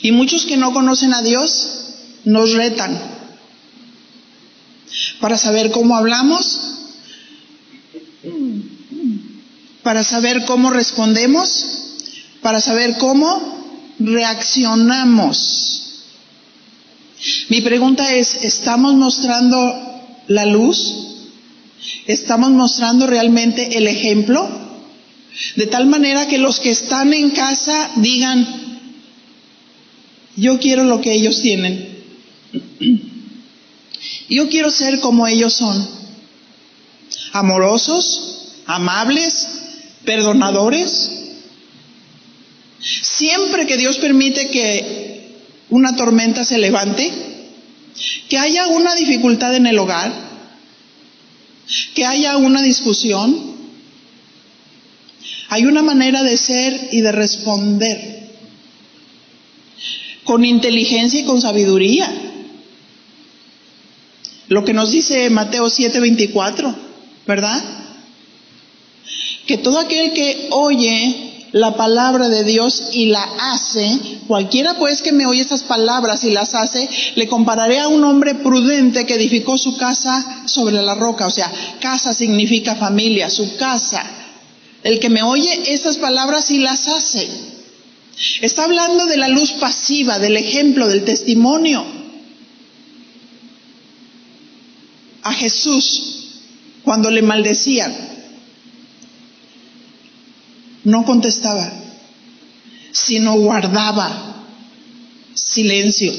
Y muchos que no conocen a Dios nos retan para saber cómo hablamos, para saber cómo respondemos, para saber cómo reaccionamos. Mi pregunta es, ¿estamos mostrando la luz? ¿Estamos mostrando realmente el ejemplo? De tal manera que los que están en casa digan, yo quiero lo que ellos tienen. Yo quiero ser como ellos son. Amorosos, amables, perdonadores. Siempre que Dios permite que una tormenta se levante, que haya una dificultad en el hogar, que haya una discusión, hay una manera de ser y de responder con inteligencia y con sabiduría. Lo que nos dice Mateo 7:24, ¿verdad? Que todo aquel que oye la palabra de Dios y la hace, cualquiera pues que me oye estas palabras y las hace, le compararé a un hombre prudente que edificó su casa sobre la roca. O sea, casa significa familia, su casa. El que me oye estas palabras y las hace. Está hablando de la luz pasiva, del ejemplo, del testimonio. A Jesús, cuando le maldecían, no contestaba, sino guardaba silencio.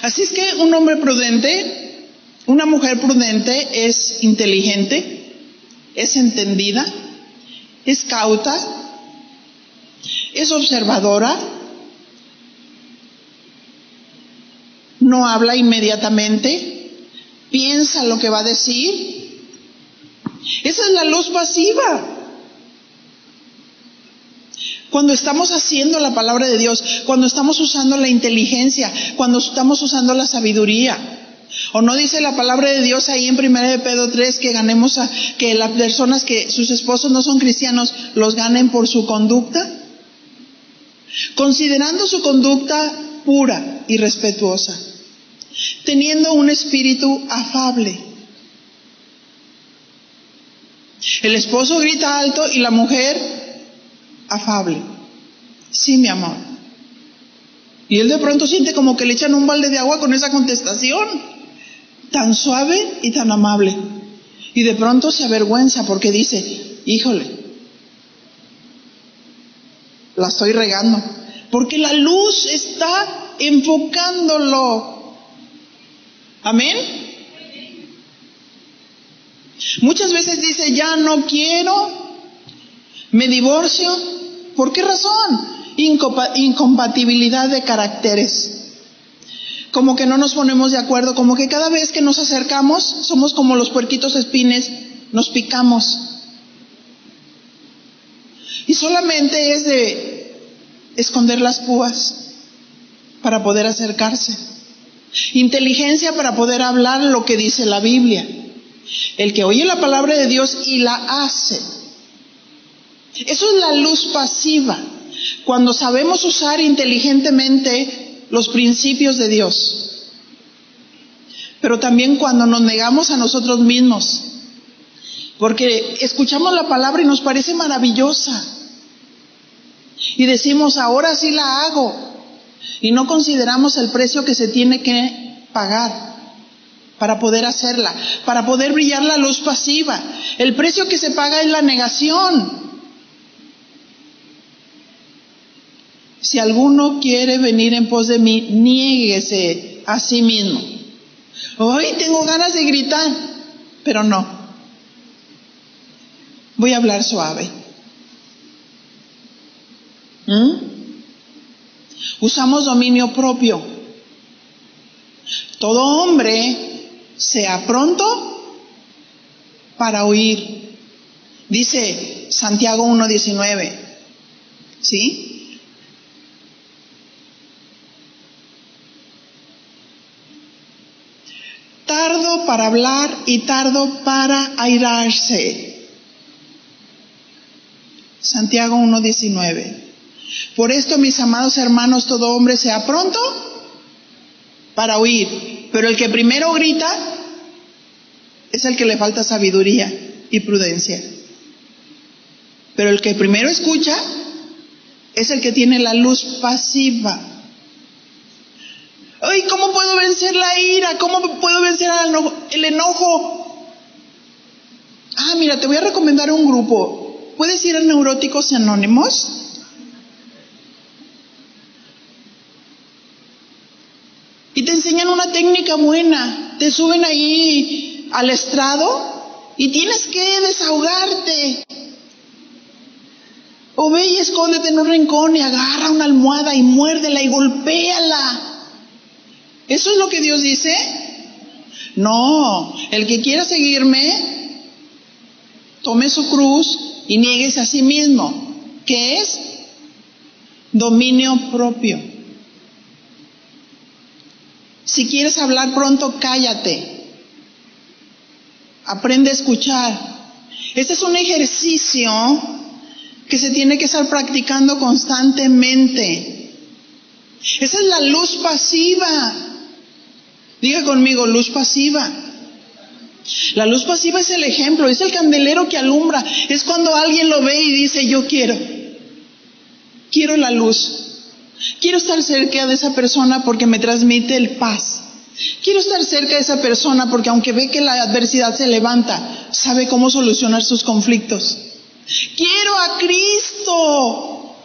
Así es que un hombre prudente, una mujer prudente es inteligente, es entendida, es cauta, es observadora, no habla inmediatamente, piensa lo que va a decir. Esa es la luz pasiva. Cuando estamos haciendo la palabra de Dios, cuando estamos usando la inteligencia, cuando estamos usando la sabiduría. ¿O no dice la palabra de Dios ahí en 1 de Pedro 3 que las personas que sus esposos no son cristianos los ganen por su conducta? Considerando su conducta pura y respetuosa, teniendo un espíritu afable. El esposo grita alto y la mujer afable. Sí, mi amor. Y él de pronto siente como que le echan un balde de agua con esa contestación, tan suave y tan amable. Y de pronto se avergüenza porque dice, híjole, la estoy regando. Porque la luz está enfocándolo. Amén. Muchas veces dice, ya no quiero, me divorcio. ¿Por qué razón? Incompatibilidad de caracteres. Como que no nos ponemos de acuerdo, como que cada vez que nos acercamos somos como los puerquitos espines, nos picamos. Y solamente es de esconder las púas para poder acercarse. Inteligencia para poder hablar lo que dice la Biblia. El que oye la palabra de Dios y la hace. Eso es la luz pasiva, cuando sabemos usar inteligentemente los principios de Dios. Pero también cuando nos negamos a nosotros mismos, porque escuchamos la palabra y nos parece maravillosa, y decimos, ahora sí la hago, y no consideramos el precio que se tiene que pagar para poder hacerla, para poder brillar la luz pasiva. El precio que se paga es la negación. Si alguno quiere venir en pos de mí, niéguese a sí mismo. Hoy tengo ganas de gritar, pero no. Voy a hablar suave. Usamos dominio propio. Todo hombre sea pronto para oír. Dice Santiago 1:19. ¿Sí? Tardo para hablar y tardo para airarse. Santiago 1:19. Por esto, mis amados hermanos, todo hombre sea pronto para oír, pero el que primero grita es el que le falta sabiduría y prudencia. Pero el que primero escucha es el que tiene la luz pasiva. Ay, ¿cómo puedo vencer la ira? ¿Cómo puedo vencer el enojo? Ah, mira, te voy a recomendar un grupo. ¿Puedes ir a Neuróticos Anónimos? Y te enseñan una técnica buena. Te suben ahí al estrado y tienes que desahogarte. O ve y escóndete en un rincón y agarra una almohada y muérdela y golpéala. ¿Eso es lo que Dios dice? No, el que quiera seguirme, tome su cruz y niéguese a sí mismo. ¿Qué es? Dominio propio. Si quieres hablar pronto, cállate. Aprende a escuchar. Este es un ejercicio que se tiene que estar practicando constantemente. Esa es la luz pasiva. Diga conmigo, luz pasiva. La luz pasiva es el ejemplo, es el candelero que alumbra. Es cuando alguien lo ve y dice, yo quiero la luz. Quiero estar cerca de esa persona porque me transmite el paz. Quiero estar cerca de esa persona porque aunque ve que la adversidad se levanta, sabe cómo solucionar sus conflictos. Quiero a Cristo.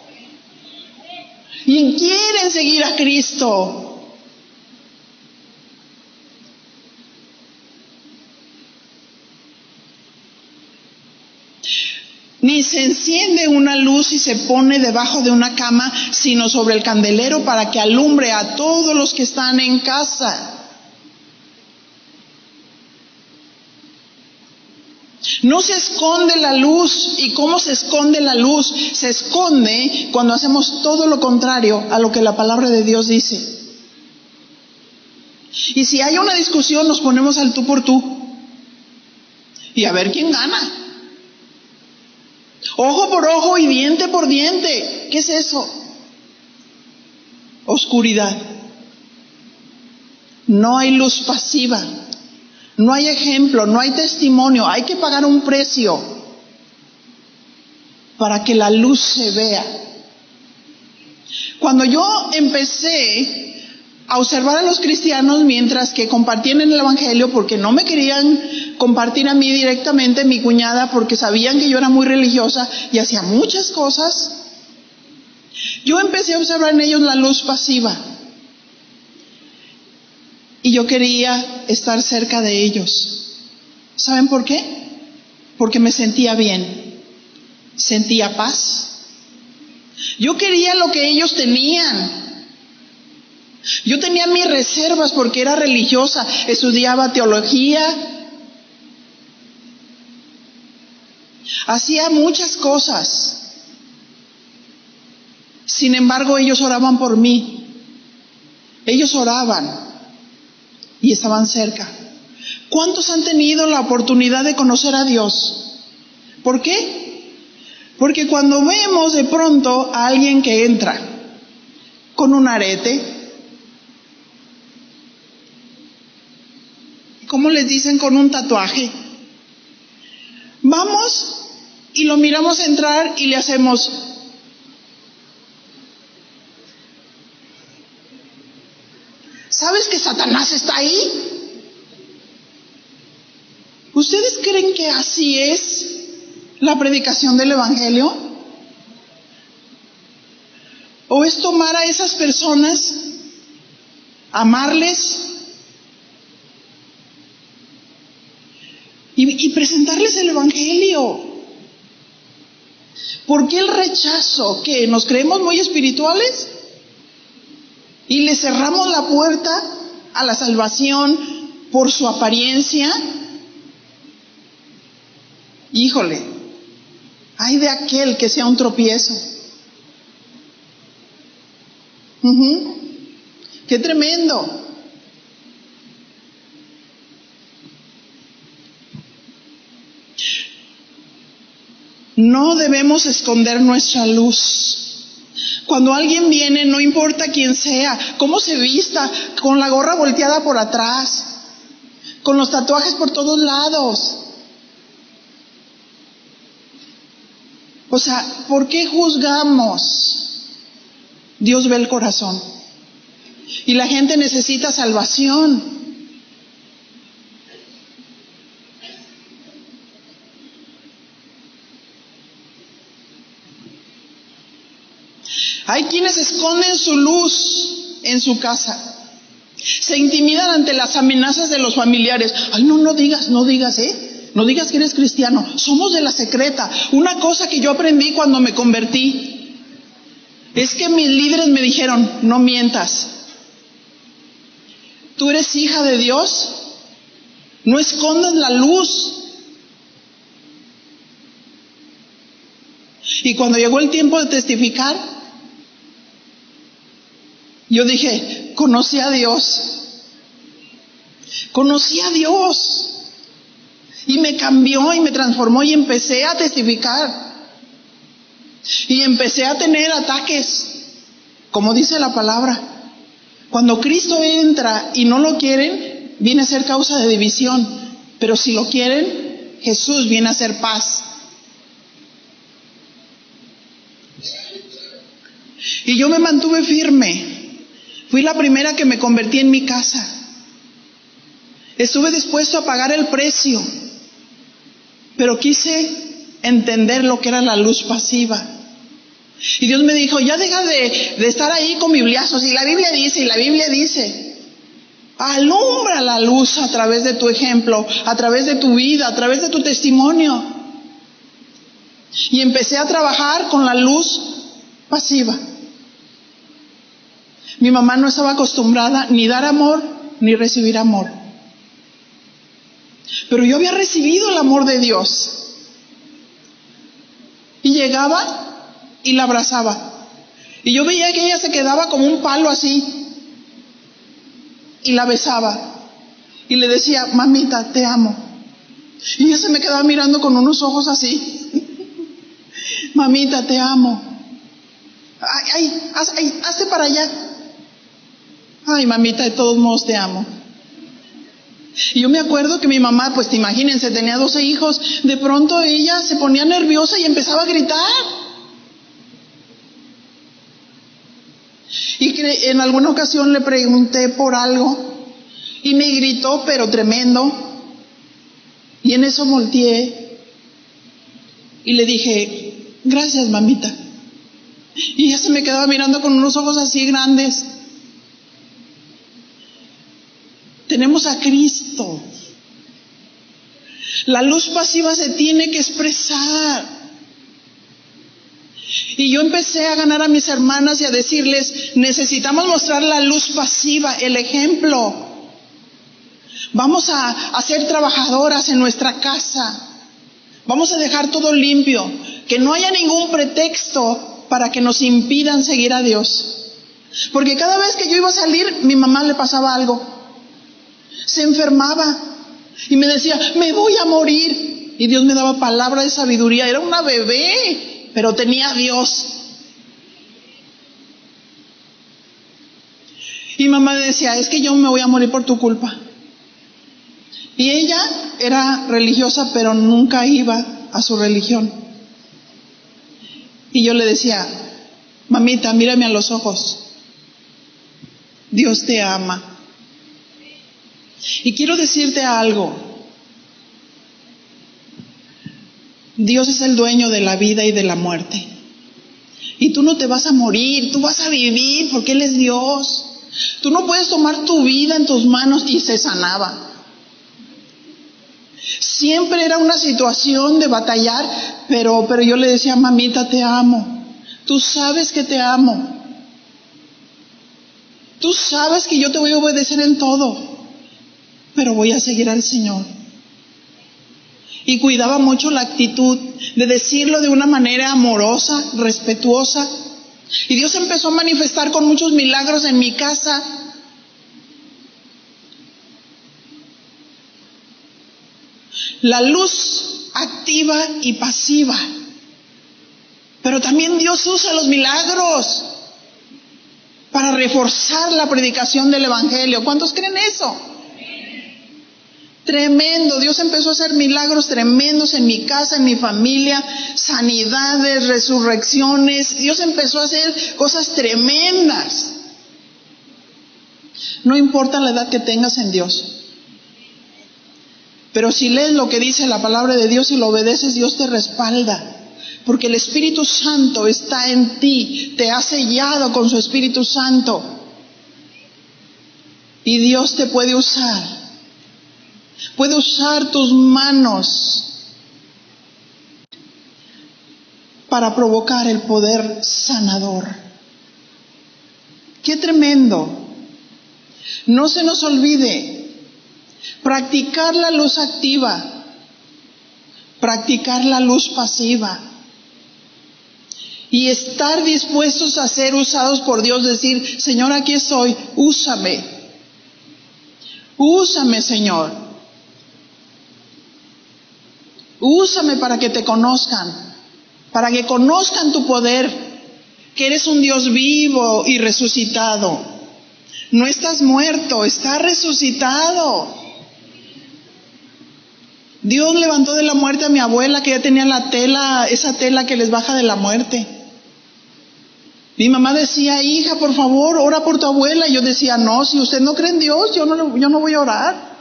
Y quieren seguir a Cristo. Ni se enciende una luz y se pone debajo de una cama, sino sobre el candelero para que alumbre a todos los que están en casa. No se esconde la luz. ¿Y cómo se esconde la luz? Se esconde cuando hacemos todo lo contrario a lo que la palabra de Dios dice. Y si hay una discusión, nos ponemos al tú por tú. Y a ver quién gana. Ojo por ojo y diente por diente. ¿Qué es eso? Oscuridad. No hay luz pasiva. No hay ejemplo, no hay testimonio. Hay que pagar un precio para que la luz se vea. Cuando yo empecé a observar a los cristianos mientras que compartían el evangelio, porque no me querían compartir a mí directamente, mi cuñada, porque sabían que yo era muy religiosa y hacía muchas cosas, yo empecé a observar en ellos la luz pasiva. Y yo quería estar cerca de ellos. ¿Saben por qué? Porque me sentía bien, sentía paz. Yo quería lo que ellos tenían. Yo tenía mis reservas porque era religiosa, estudiaba teología, hacía muchas cosas. Sin embargo, ellos oraban por mí. Ellos oraban y estaban cerca. ¿Cuántos han tenido la oportunidad de conocer a Dios? ¿Por qué? Porque cuando vemos de pronto a alguien que entra con un arete, ¿cómo les dicen? Con un tatuaje, vamos y lo miramos entrar y le hacemos, ¿sabes que Satanás está ahí? ¿Ustedes creen que así es la predicación del evangelio? ¿O es tomar a esas personas, amarles y presentarles el evangelio? ¿Por qué el rechazo? ¿Que nos creemos muy espirituales? ¿Y le cerramos la puerta a la salvación por su apariencia? Híjole, ay de aquel que sea un tropiezo. ¡Qué tremendo! No debemos esconder nuestra luz. Cuando alguien viene, no importa quién sea, cómo se vista, con la gorra volteada por atrás, con los tatuajes por todos lados. O sea, ¿por qué juzgamos? Dios ve el corazón. Y la gente necesita salvación. Hay quienes esconden su luz en su casa. Se intimidan ante las amenazas de los familiares. Ay, no digas, no digas que eres cristiano. Somos de la secreta. Una cosa que yo aprendí cuando me convertí es que mis líderes me dijeron, no mientas. Tú eres hija de Dios. No escondas la luz. Y cuando llegó el tiempo de testificar, yo dije, conocí a Dios. Conocí a Dios y me cambió y me transformó y empecé a testificar. Y empecé a tener ataques, como dice la palabra. Cuando Cristo entra y no lo quieren, viene a ser causa de división. Pero si lo quieren, Jesús viene a ser paz. Y yo me mantuve firme. Fui la primera que me convertí en mi casa. Estuve dispuesto a pagar el precio, pero quise entender lo que era la luz pasiva. Y Dios me dijo, ya deja de estar ahí con bibliazos, y la Biblia dice, y la Biblia dice. Alumbra la luz a través de tu ejemplo, a través de tu vida, a través de tu testimonio. Y empecé a trabajar con la luz pasiva. Mi mamá no estaba acostumbrada ni dar amor, ni recibir amor. Pero yo había recibido el amor de Dios. Y llegaba y la abrazaba. Y yo veía que ella se quedaba como un palo así. Y la besaba. Y le decía, mamita, te amo. Y ella se me quedaba mirando con unos ojos así. Mamita, te amo. Hazte para allá. Ay, mamita, de todos modos te amo. Y yo me acuerdo que mi mamá, pues imagínense, tenía 12 hijos. De pronto ella se ponía nerviosa y empezaba a gritar. Y que en alguna ocasión le pregunté por algo y me gritó, pero tremendo. Y en eso volteé y le dije, gracias, mamita. Y ella se me quedaba mirando con unos ojos así grandes. Tenemos a Cristo. La luz pasiva se tiene que expresar. Y yo empecé a ganar a mis hermanas y a decirles, necesitamos mostrar la luz pasiva, el ejemplo. Vamos a ser trabajadoras en nuestra casa. Vamos a dejar todo limpio. Que no haya ningún pretexto para que nos impidan seguir a Dios. Porque cada vez que yo iba a salir, mi mamá le pasaba algo. Se enfermaba y me decía, me voy a morir. Y Dios me daba palabra de sabiduría. Era una bebé, pero tenía a Dios. Y mamá decía, es que yo me voy a morir por tu culpa. Y ella era religiosa, pero nunca iba a su religión. Y yo le decía, mamita, mírame a los ojos. Dios te ama. Y quiero decirte algo. Dios es el dueño de la vida y de la muerte. Y tú no te vas a morir, tú vas a vivir porque Él es Dios. Tú no puedes tomar tu vida en tus manos. Y se sanaba. Siempre era una situación de batallar, pero yo le decía, mamita, te amo. Tú sabes que te amo. Tú sabes que yo te voy a obedecer en todo, pero voy a seguir al Señor. Y cuidaba mucho la actitud de decirlo de una manera amorosa, respetuosa. Y Dios empezó a manifestar con muchos milagros en mi casa. La luz activa y pasiva. Pero también Dios usa los milagros para reforzar la predicación del Evangelio. ¿Cuántos creen eso? Tremendo. Dios empezó a hacer milagros tremendos en mi casa, en mi familia, sanidades, resurrecciones. Dios empezó a hacer cosas tremendas. No importa la edad que tengas en Dios. Pero si lees lo que dice la palabra de Dios y lo obedeces, Dios te respalda. Porque el Espíritu Santo está en ti, te ha sellado con su Espíritu Santo. Y Dios te puede usar. Puede usar tus manos para provocar el poder sanador. ¡Qué tremendo! No se nos olvide, practicar la luz activa, practicar la luz pasiva y estar dispuestos a ser usados por Dios, decir, Señor, aquí estoy, úsame. Úsame, Señor. Úsame para que te conozcan, para que conozcan tu poder, que eres un Dios vivo y resucitado. No estás muerto, estás resucitado. Dios levantó de la muerte a mi abuela, que ya tenía la tela, esa tela que les baja de la muerte. Mi mamá decía, hija, por favor, ora por tu abuela. Y yo decía, no, si usted no cree en Dios, yo no voy a orar.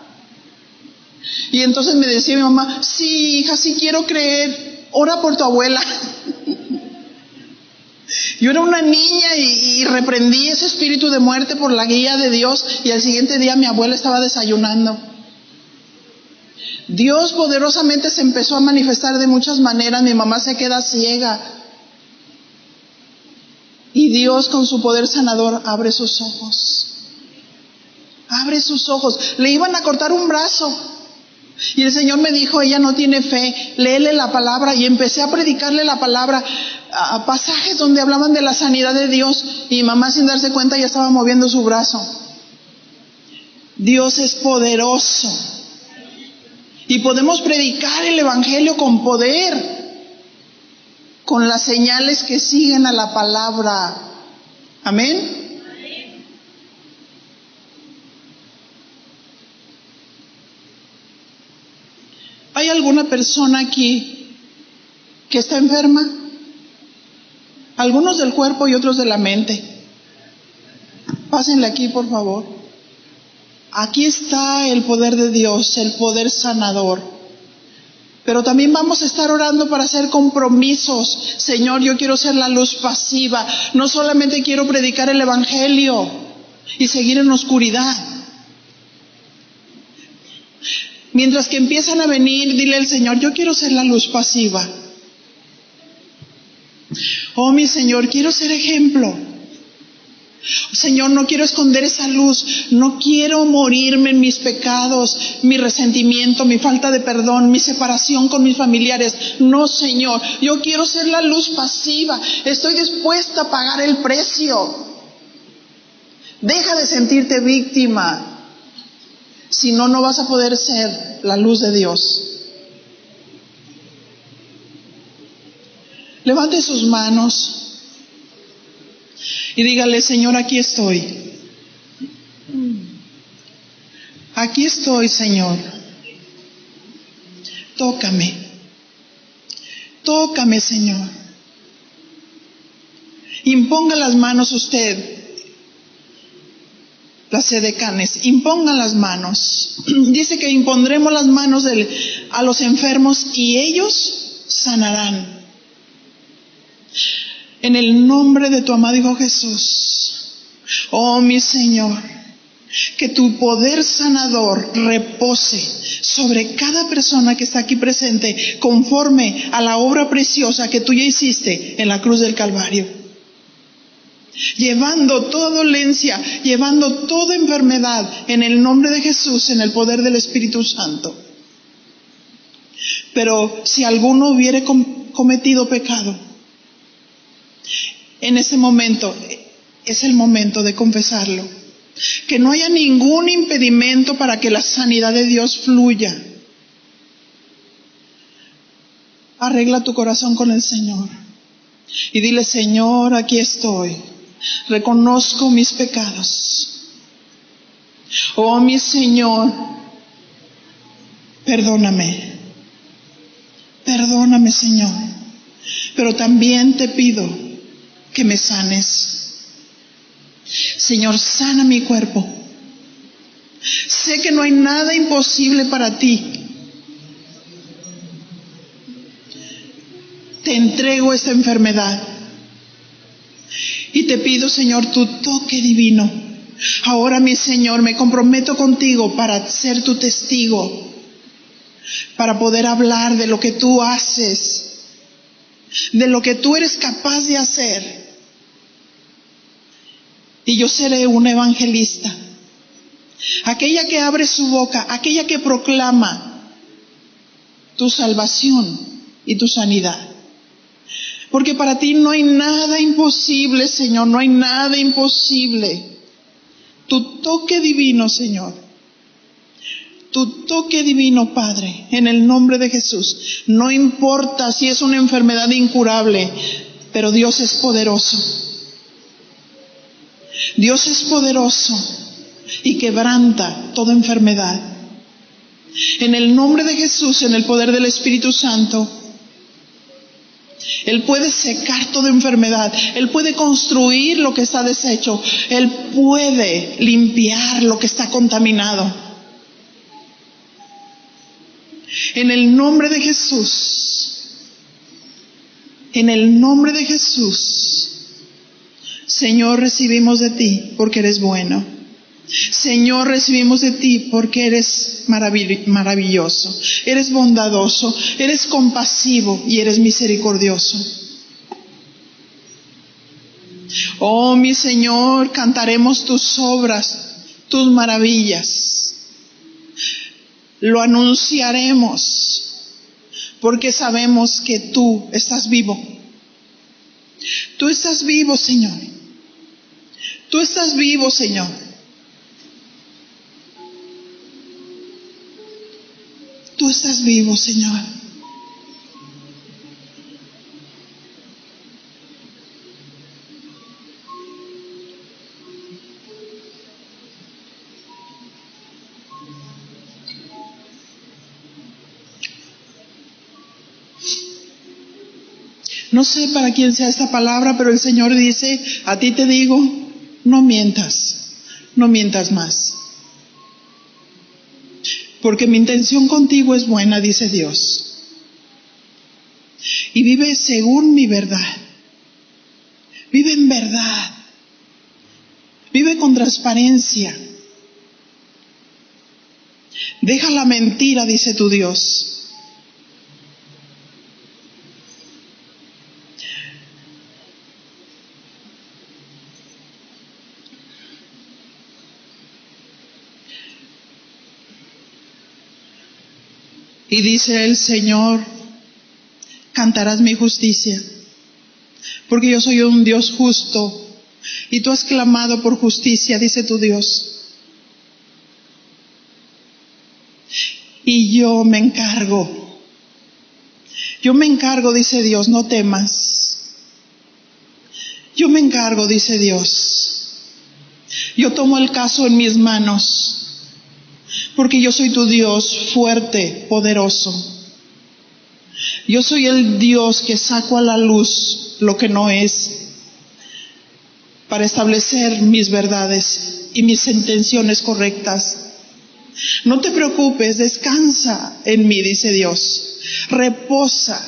Y entonces me decía mi mamá, sí, hija, sí quiero creer, ora por tu abuela. Yo era una niña y reprendí ese espíritu de muerte por la guía de Dios, y al siguiente día mi abuela estaba desayunando. Dios poderosamente se empezó a manifestar de muchas maneras. Mi mamá se queda ciega y Dios con su poder sanador abre sus ojos. Abre sus ojos. Le iban a cortar un brazo y el Señor me dijo, ella no tiene fe, léele la palabra. Y empecé a predicarle la palabra, a pasajes donde hablaban de la sanidad de Dios, y mi mamá, sin darse cuenta, ya estaba moviendo su brazo. Dios es poderoso y podemos predicar el evangelio con poder, con las señales que siguen a la palabra. Amén. ¿Hay alguna persona aquí que está enferma? Algunos del cuerpo y otros de la mente. Pásenle aquí, por favor. Aquí está el poder de Dios, el poder sanador. Pero también vamos a estar orando para hacer compromisos. Señor, yo quiero ser la luz pasiva. No solamente quiero predicar el evangelio y seguir en oscuridad. Mientras que empiezan a venir, dile al Señor, yo quiero ser la luz pasiva. Oh, mi Señor, quiero ser ejemplo. Señor, no quiero esconder esa luz, no quiero morirme en mis pecados, mi resentimiento, mi falta de perdón, mi separación con mis familiares. No, Señor, yo quiero ser la luz pasiva, estoy dispuesta a pagar el precio. Deja de sentirte víctima, si no, no vas a poder ser la luz de Dios. Levante sus manos y dígale, Señor, aquí estoy. Aquí estoy, Señor. Tócame. Tócame, Señor. Imponga las manos usted. Las edecanes, impongan las manos. Dice que impondremos las manos a los enfermos y ellos sanarán. En el nombre de tu amado Hijo Jesús, oh mi Señor, que tu poder sanador repose sobre cada persona que está aquí presente, conforme a la obra preciosa que tú ya hiciste en la cruz del Calvario. Llevando toda dolencia, llevando toda enfermedad, en el nombre de Jesús, en el poder del Espíritu Santo. Pero si alguno hubiere cometido pecado, en ese momento es el momento de confesarlo. Que no haya ningún impedimento para que la sanidad de Dios fluya. Arregla tu corazón con el Señor y dile, Señor, aquí estoy. Reconozco mis pecados. Oh, mi Señor, perdóname. Perdóname, Señor. Pero también te pido que me sanes. Señor, sana mi cuerpo. Sé que no hay nada imposible para ti. Te entrego esta enfermedad. Y te pido, Señor, tu toque divino. Ahora, mi Señor, me comprometo contigo para ser tu testigo, para poder hablar de lo que tú haces, de lo que tú eres capaz de hacer. Y yo seré una evangelista, aquella que abre su boca, aquella que proclama tu salvación y tu sanidad. Porque para ti no hay nada imposible, Señor, no hay nada imposible. Tu toque divino, Señor, Tu toque divino, Padre, en el nombre de Jesús. No importa si es una enfermedad incurable, pero Dios es poderoso. Dios es poderoso y quebranta toda enfermedad. En el nombre de Jesús, en el poder del Espíritu Santo, Él puede secar toda enfermedad. Él puede construir lo que está deshecho. Él puede limpiar lo que está contaminado. En el nombre de Jesús, en el nombre de Jesús, Señor, recibimos de ti porque eres bueno. Señor, recibimos de ti porque eres maravilloso, eres bondadoso, eres compasivo y eres misericordioso. Oh, mi Señor, cantaremos tus obras, tus maravillas. Lo anunciaremos porque sabemos que tú estás vivo. Tú estás vivo, Señor. Tú estás vivo, Señor. Tú estás vivo, Señor. No sé para quién sea esta palabra, pero el Señor dice, a ti te digo, no mientas más. Porque mi intención contigo es buena, dice Dios. Y vive según mi verdad. Vive en verdad. Vive con transparencia. Deja la mentira, dice tu Dios. Y dice el Señor, cantarás mi justicia, porque yo soy un Dios justo, y tú has clamado por justicia, dice tu Dios. Y yo me encargo, dice Dios, no temas. Yo me encargo, dice Dios. Yo tomo el caso en mis manos. Porque yo soy tu Dios fuerte, poderoso. Yo soy el Dios que saco a la luz lo que no es, para establecer mis verdades y mis intenciones correctas. No te preocupes, descansa en mí, dice Dios. Reposa,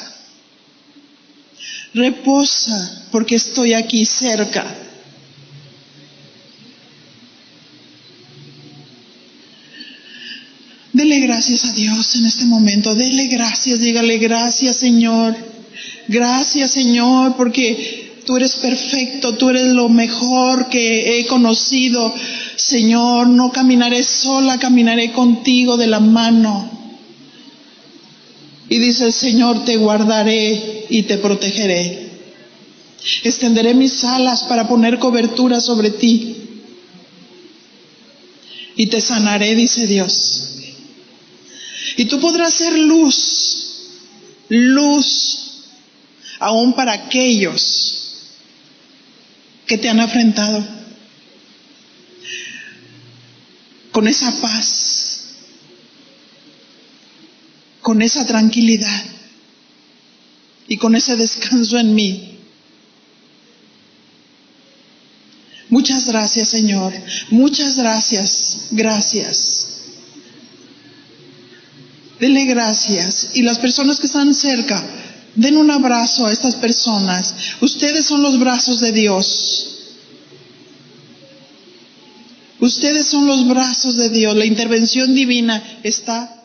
porque estoy aquí cerca. Dele gracias a Dios en este momento, dele gracias, dígale gracias Señor, porque tú eres perfecto, tú eres lo mejor que he conocido. Señor, no caminaré sola, caminaré contigo de la mano. Y dice el Señor, te guardaré y te protegeré. Extenderé mis alas para poner cobertura sobre ti. Y te sanaré, dice Dios. Y tú podrás ser luz aún para aquellos que te han afrentado. Con esa paz, con esa tranquilidad y con ese descanso en mí. Muchas gracias, Señor. Muchas gracias. Gracias. Dele gracias. Y las personas que están cerca, den un abrazo a estas personas. Ustedes son los brazos de Dios. Ustedes son los brazos de Dios. La intervención divina está